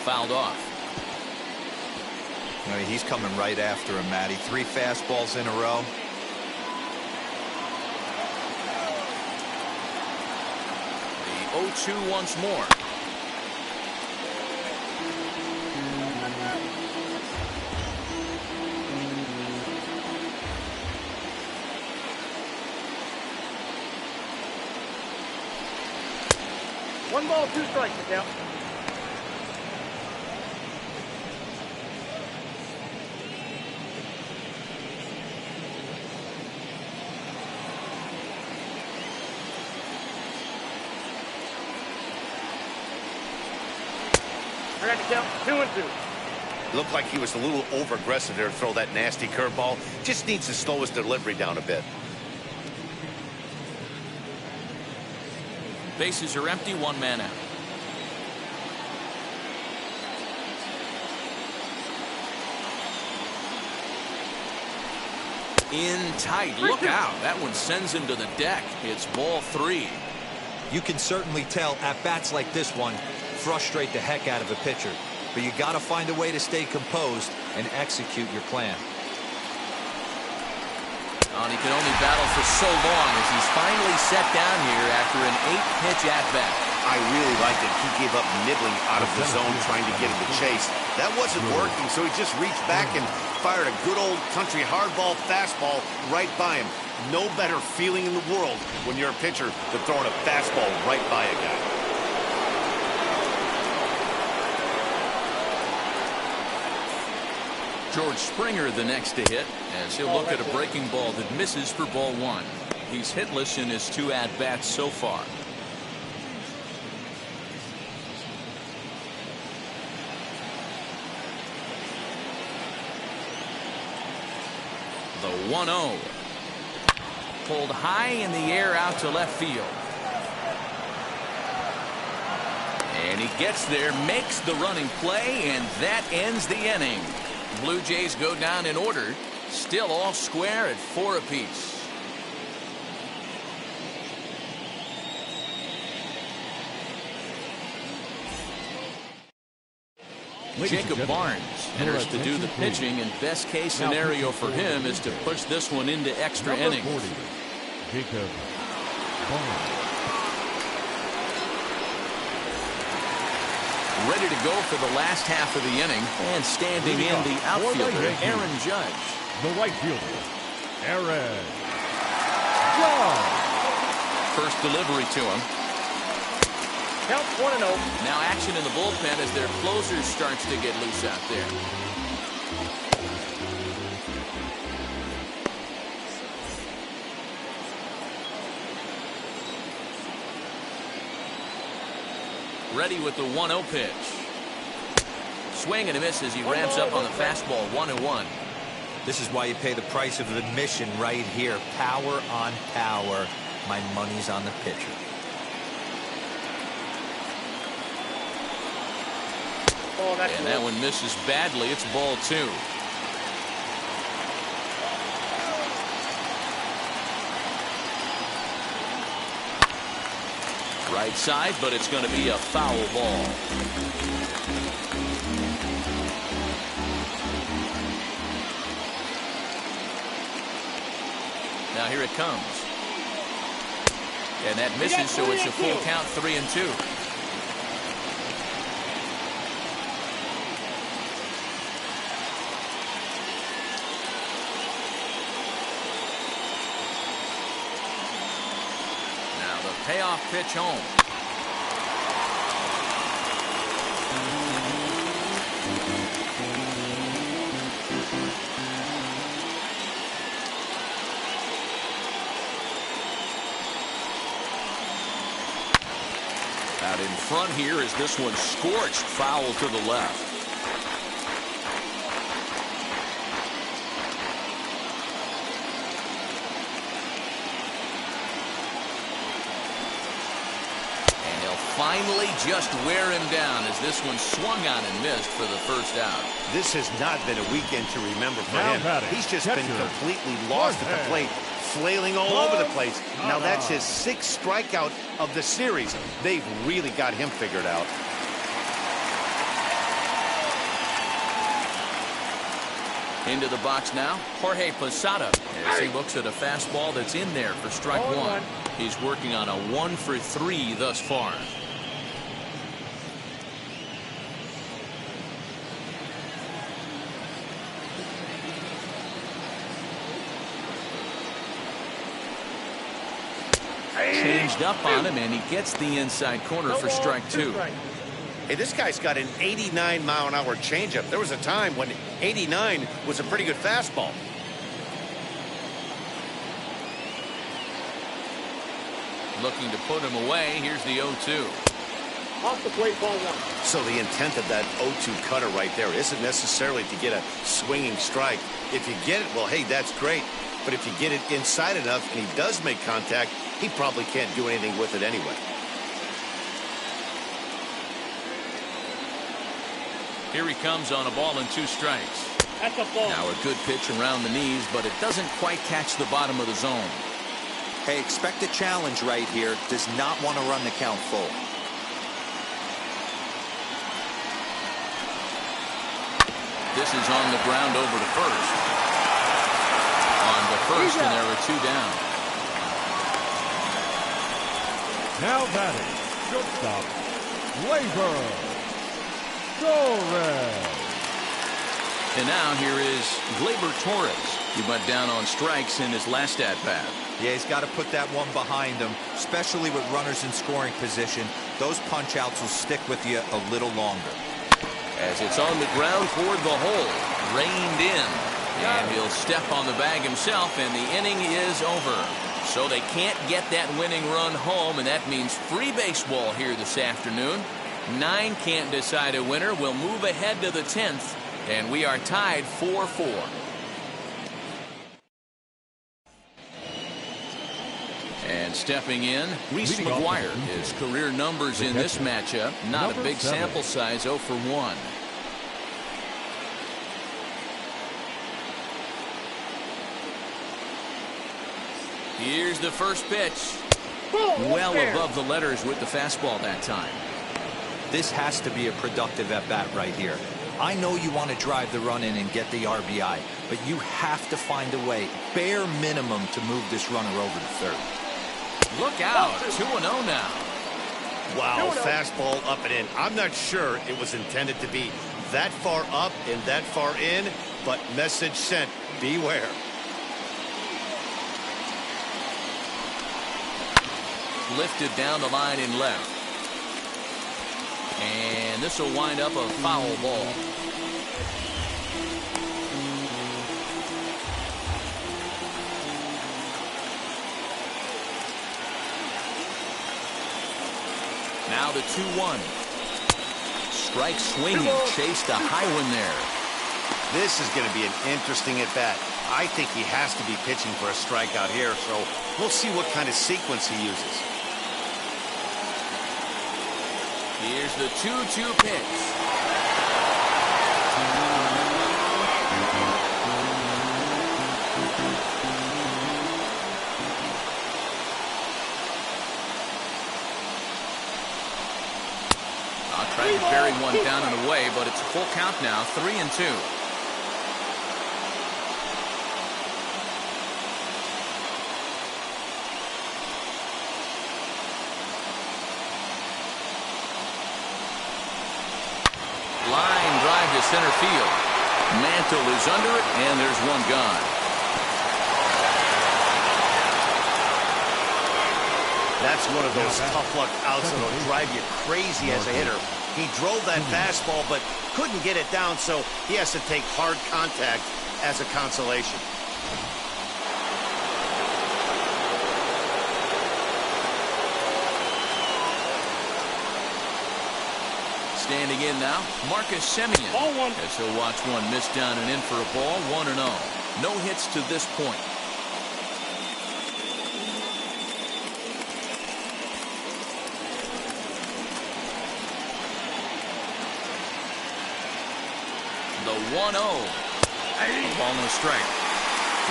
Speaker 1: Fouled off.
Speaker 2: I mean, he's coming right after him, Matty. 3 fastballs in a row.
Speaker 1: The 0-2 once more.
Speaker 5: One ball, 2 strikes, count. I got to count 2-2.
Speaker 3: Looked like he was a little over-aggressive there to throw that nasty curveball. Just needs to slow his delivery down a bit.
Speaker 1: Bases are empty, 1 man out. In tight. Look out. That one sends him to the deck. It's ball 3.
Speaker 2: You can certainly tell at bats like this one frustrate the heck out of a pitcher. But you got to find a way to stay composed and execute your plan.
Speaker 1: And he can only battle for so long as he's finally set down here after an 8-pitch at-bat.
Speaker 3: I really liked it. He gave up nibbling out of the zone trying to get him to chase. That wasn't working, so he just reached back and fired a good old country hardball fastball right by him. No better feeling in the world when you're a pitcher than throwing a fastball right by a guy.
Speaker 1: George Springer the next to hit as he'll look at a breaking ball that misses for ball 1. He's hitless in his 2 at-bats so far. The 1-0. Pulled high in the air out to left field. And he gets there, makes the running play, and that ends the inning. Blue Jays go down in order, still all square at 4 apiece. Jacob Barnes enters to do the pitching, and best case scenario for him is to push this one into extra innings.
Speaker 4: 40, Jacob Barnes.
Speaker 1: Ready to go for the last half of the inning, and standing in the outfielder, Aaron Judge.
Speaker 4: The right fielder, Aaron Judge.
Speaker 1: First delivery to him.
Speaker 5: Count 1-0.
Speaker 1: Now action in the bullpen as their closer starts to get loose out there. Ready with the 1-0 pitch. Swing and a miss as he ramps up on the fastball. 1-1.
Speaker 2: This is why you pay the price of admission right here. Power on power. My money's on the pitcher.
Speaker 5: Oh, that's
Speaker 1: And that one misses badly. It's ball 2. Right side, but it's going to be a foul ball. Now here it comes. And that misses, so it's a full count, 3-2. Now the payoff pitch home. Out in front here is this one scorched foul to the left. And he'll finally just wear him down as this one swung on and missed for the first out.
Speaker 3: This has not been a weekend to remember for him. He's just been completely lost at the plate, flailing all over the place. Now that's his 6th strikeout of the series. They've really got him figured out.
Speaker 1: Into the box now, Jorge Posada, as he looks at a fastball that's in there for strike one. He's working on a 1-for-3 thus far. Changed up on him, and he gets the inside corner for strike two.
Speaker 3: Hey, this guy's got an 89-mile-an-hour changeup. There was a time when 89 was a pretty good fastball.
Speaker 1: Looking to put him away. Here's the 0-2.
Speaker 5: Off the plate, ball one.
Speaker 3: So the intent of that 0-2 cutter right there isn't necessarily to get a swinging strike. If you get it, well, hey, that's great. But if you get it inside enough and he does make contact, he probably can't do anything with it anyway.
Speaker 1: Here he comes on a ball and 2 strikes.
Speaker 5: That's a ball.
Speaker 1: Now a good pitch around the knees, but it doesn't quite catch the bottom of the zone.
Speaker 2: Hey, expect a challenge right here. Does not want to run the count full.
Speaker 1: This is on the ground over to first. On to first, and there are 2 down.
Speaker 4: Now batting, shortstop, Labor Torres.
Speaker 1: And now here is Gleyber Torres. He went down on strikes in his last at-bat.
Speaker 2: Yeah, he's got to put that one behind him, especially with runners in scoring position. Those punch-outs will stick with you a little longer.
Speaker 1: As it's on the ground toward the hole, reined in. And he'll step on the bag himself, and the inning is over. So they can't get that winning run home, and that means free baseball here this afternoon. 9 can't decide a winner. We'll move ahead to the 10th, and we are tied 4-4. And stepping in, Reese McGuire. His career numbers in this matchup, not a big sample size, 0 for 1. Here's the first pitch. Well above the letters with the fastball that time.
Speaker 2: This has to be a productive at-bat right here. I know you want to drive the run in and get the RBI, but you have to find a way, bare minimum, to move this runner over to third.
Speaker 1: Look out, 2-0 now.
Speaker 3: Wow, fastball up and in. I'm not sure it was intended to be that far up and that far in, but message sent, beware.
Speaker 1: Lifted down the line in left. And this will wind up a foul ball. Now the 2-1. Strike swinging, chased a high one there.
Speaker 3: This is going to be an interesting at-bat. I think he has to be pitching for a strikeout here, so we'll see what kind of sequence he uses.
Speaker 1: Here's the 2-2 pitch. Tried to bury one down and away, but it's a full count now, 3-2. Line drive to center field. Mantle is under it, and there's one gone.
Speaker 3: That's one of those tough luck outs that'll drive you crazy as a hitter. He drove that fastball, but couldn't get it down, so he has to take hard contact as a consolation.
Speaker 1: Standing in now, Marcus Semien.
Speaker 5: Ball one.
Speaker 1: As he'll watch one miss down and in for a ball, 1-0. No hits to this point. The 1-0. Ball and a strike.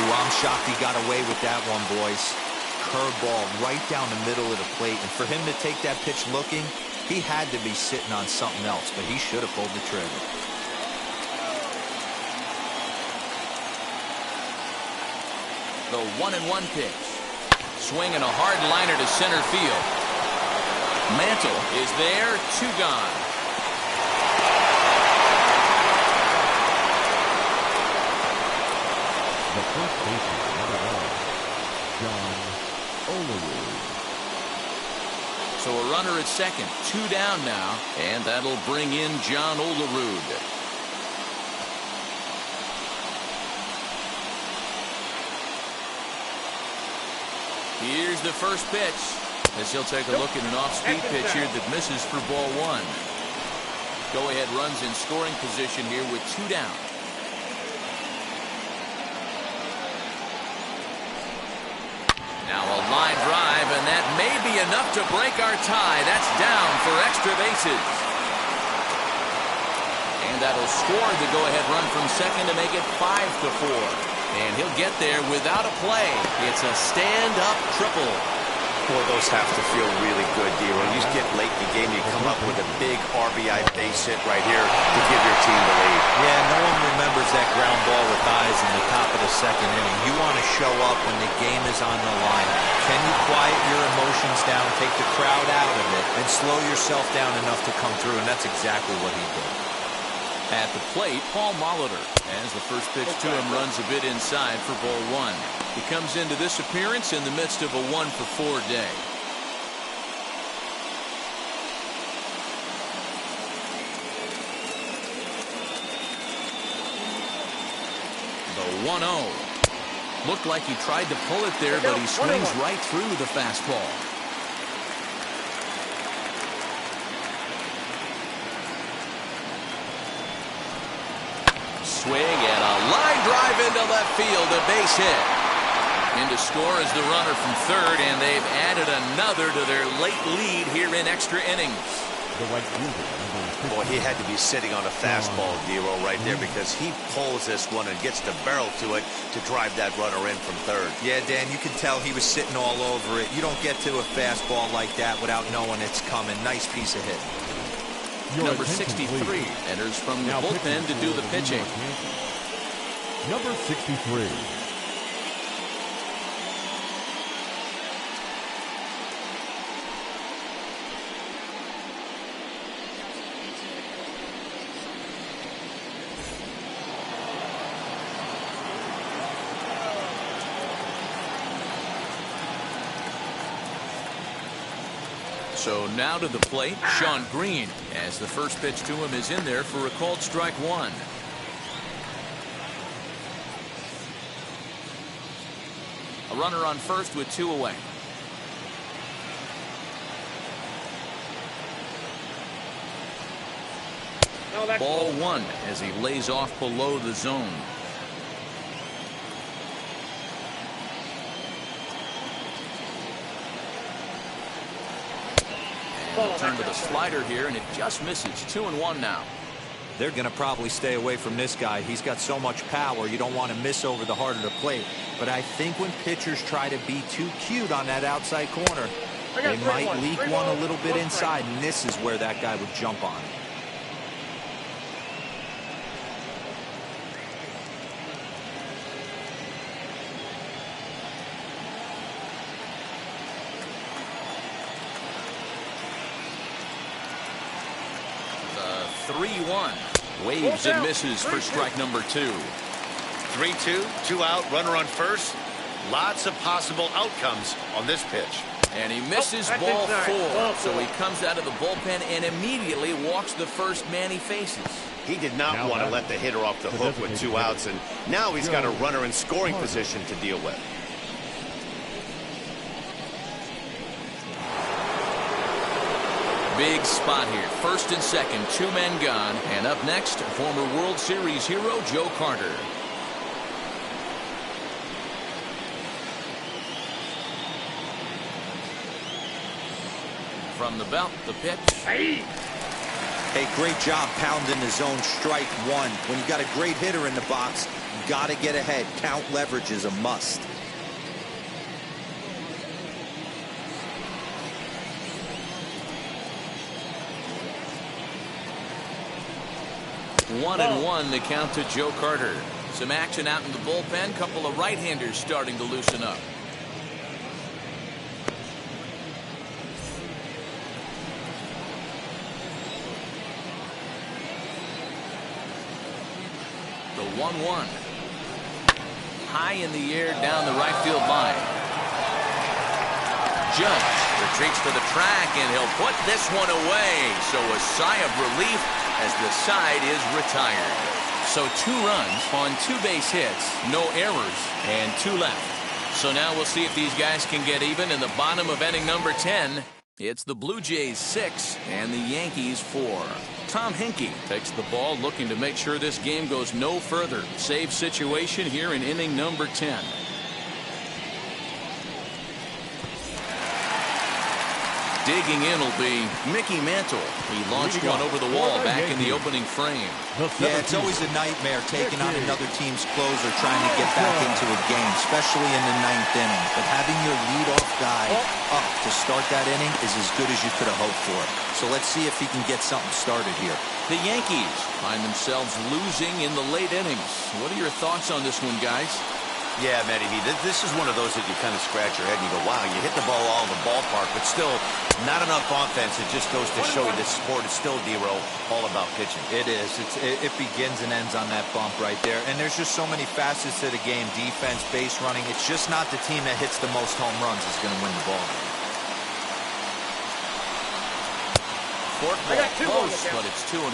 Speaker 2: Ooh, I'm shocked he got away with that one, boys. Curveball right down the middle of the plate, and for him to take that pitch looking, he had to be sitting on something else, but he should have pulled the trigger.
Speaker 1: The 1-1 pitch. Swinging a hard liner to center field. Mantle is there, 2 gone.
Speaker 4: The first baseman, number 1, John Olerud.
Speaker 1: So a runner at second, 2 down now, and that'll bring in John Olerud. Here's the first pitch, as he'll take a look at an off-speed pitch here that misses for ball 1. Go-ahead runs in scoring position here with 2 down. Now a line drive, and that may be enough to break our tie. That's down for extra bases. And that'll score the go-ahead run from second to make it 5-4. And he'll get there without a play. It's a stand-up triple.
Speaker 3: Boy, those have to feel really good, D-Roy. You get late in the game, you come up with a big RBI base hit right here to give your team the lead.
Speaker 2: Yeah, no one remembers that ground ball with eyes in the top of the second inning. You want to show up when the game is on the line. Can you quiet your emotions down, take the crowd out of it, and slow yourself down enough to come through? And that's exactly what he did.
Speaker 1: At the plate, Paul Molitor, as the first pitch to him runs a bit inside for ball 1. He comes into this appearance in the midst of a 1-for-4 day. The 1-0. Looked like he tried to pull it there, but he swings right through the fastball. Swing and a line drive into left field, a base hit. In to score is the runner from third, and they've added another to their late lead here in extra innings.
Speaker 4: The right fielder, number 15.
Speaker 3: Boy, he had to be sitting on a fastball, D-Roy, right there, because he pulls this one and gets the barrel to it to drive that runner in from third.
Speaker 2: Yeah, Dan, you can tell he was sitting all over it. You don't get to a fastball like that without knowing it's coming. Nice piece of hit.
Speaker 1: Number 63 enters from the bullpen to do the pitching.
Speaker 4: Number 63.
Speaker 1: So now to the plate, Sean Green, as the first pitch to him is in there for a called strike 1. A runner on first with 2 away. Ball 1 as he lays off below the zone. And turn to the slider here, and it just misses. 2-1 now.
Speaker 2: They're going to probably stay away from this guy. He's got so much power, you don't want to miss over the heart of the plate. But I think when pitchers try to be too cute on that outside corner, they might leak one a little bit inside, and this is where that guy would jump on.
Speaker 1: The 3-1. Waves and misses for strike number 2.
Speaker 3: 3-2, 2 out, runner on first. Lots of possible outcomes on this pitch.
Speaker 1: And he misses ball 4. So he comes out of the bullpen and immediately walks the first man he faces.
Speaker 3: He did not want to let the hitter off the hook with 2 outs, and now he's got a runner in scoring position to deal with.
Speaker 1: big spot here. First and second, 2 men gone. And up next, former World Series hero Joe Carter. From the belt, the pitch.
Speaker 2: Hey, great job pounding the zone. Strike one. When you got a great hitter in the box, you got to get ahead. Count leverage is a must.
Speaker 1: 1-1 the count to Joe Carter. Some action out in the bullpen. Couple of right-handers starting to loosen up. The 1-1. High in the air down the right field line. Judge retreats to the track, and he'll put this one away. So a sigh of relief as the side is retired. So 2 runs on 2 base hits, no errors, and 2 left. So now we'll see if these guys can get even in the bottom of inning number 10. It's the Blue Jays 6 and the Yankees 4. Tom Henke takes the ball, looking to make sure this game goes no further. Save situation here in inning number 10. Digging in will be Mickey Mantle. He launched one over the wall back in the opening frame.
Speaker 2: Yeah, it's always a nightmare taking on another team's closer trying to get back into a game, especially in the 9th inning. But having your leadoff guy up to start that inning is as good as you could have hoped for. So let's see if he can get something started here.
Speaker 1: The Yankees find themselves losing in the late innings. What are your thoughts on this one, guys?
Speaker 3: Yeah, Matty, this is one of those that you kind of scratch your head and you go, wow, you hit the ball all in the ballpark, but still not enough offense. It just goes to show you this sport is still, D-Row, all about pitching.
Speaker 2: It is. It begins and ends on that bump right there. And there's just so many facets to the game. Defense, base running. It's just not the team that hits the most home runs is going to win the ball.
Speaker 1: Forkball close, but it's 2-1.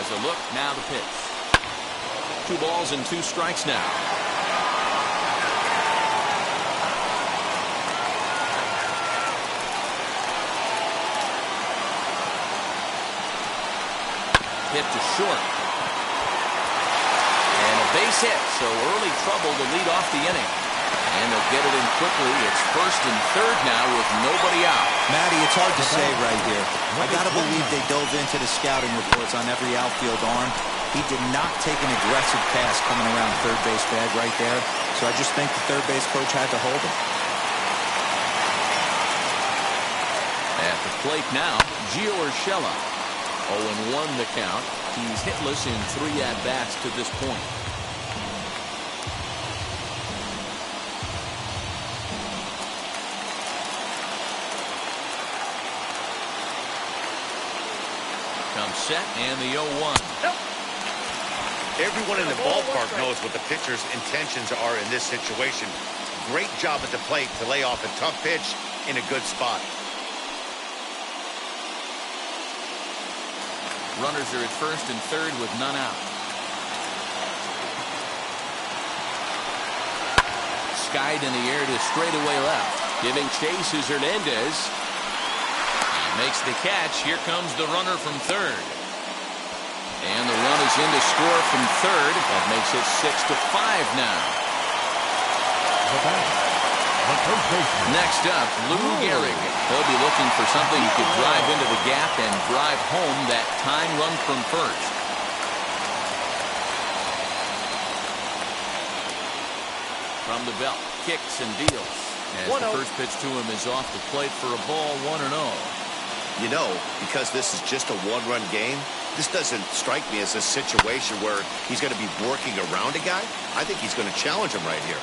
Speaker 1: A look, now the pitch. 2 balls and 2 strikes now. Hit to short. And a base hit, so early trouble to lead off the inning. And they'll get it in quickly. It's first and third now with nobody out.
Speaker 2: Matty, it's hard to say right here. I gotta believe they dove into the scouting reports on every outfield arm. He did not take an aggressive pass coming around third base bag right there. So I just think the third base coach had to hold him.
Speaker 1: At the plate now, Gio Urshela. 0-1 the count. He's hitless in 3 at-bats to this point. Set and the 0-1.
Speaker 3: Everyone in the ballpark knows what the pitcher's intentions are in this situation. Great job at the plate to lay off a tough pitch in a good spot.
Speaker 1: Runners are at first and third with none out. Skied in the air to straightaway left. Giving chase is Hernandez. He makes the catch. Here comes the runner from third. And the run is in to score from third. That makes it 6-5 now. Next up, Lou Gehrig. He'll be looking for something he could drive into the gap and drive home that tying run from first. From the belt, kicks and deals. As the first pitch to him is off the plate for a ball, 1-0.
Speaker 3: You know, because this is just a 1-run game, this doesn't strike me as a situation where he's going to be working around a guy. I think he's going to challenge him right here.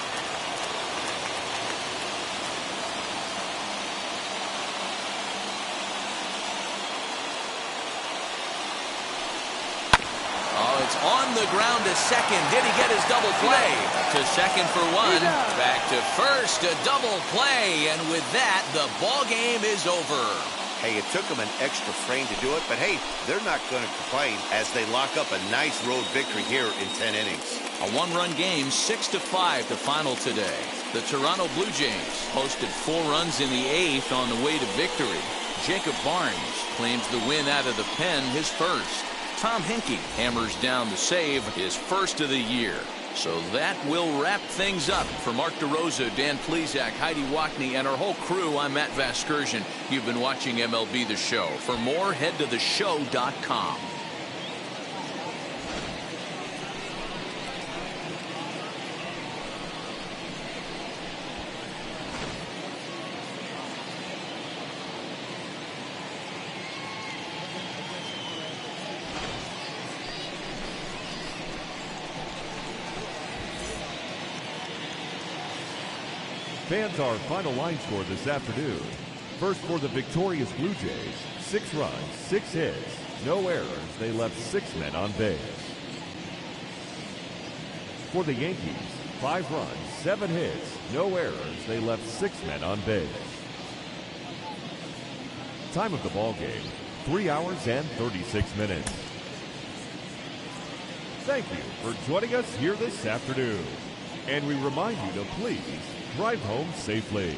Speaker 1: Oh, it's on the ground to second. Did he get his double play? To second for 1. Back to first, a double play. And with that, the ball game is over.
Speaker 3: Hey, it took them an extra frame to do it, but hey, they're not going to complain as they lock up a nice road victory here in 10 innings.
Speaker 1: A one-run game, 6-5 the final today. The Toronto Blue Jays posted 4 runs in the 8th on the way to victory. Jacob Barnes claims the win out of the pen, his first. Tom Henke hammers down the save, his first of the year. So that will wrap things up. For Mark DeRosa, Dan Plesac, Heidi Wackney, and our whole crew, I'm Matt Vasgersian. You've been watching MLB The Show. For more, head to theshow.com.
Speaker 4: Fans, our final line score this afternoon. First for the victorious Blue Jays, 6 runs, 6 hits, no errors. They left 6 men on base. For the Yankees, 5 runs, 7 hits, no errors. They left 6 men on base. Time of the ball game, 3 hours and 36 minutes. Thank you for joining us here this afternoon. And we remind you to please drive home safely.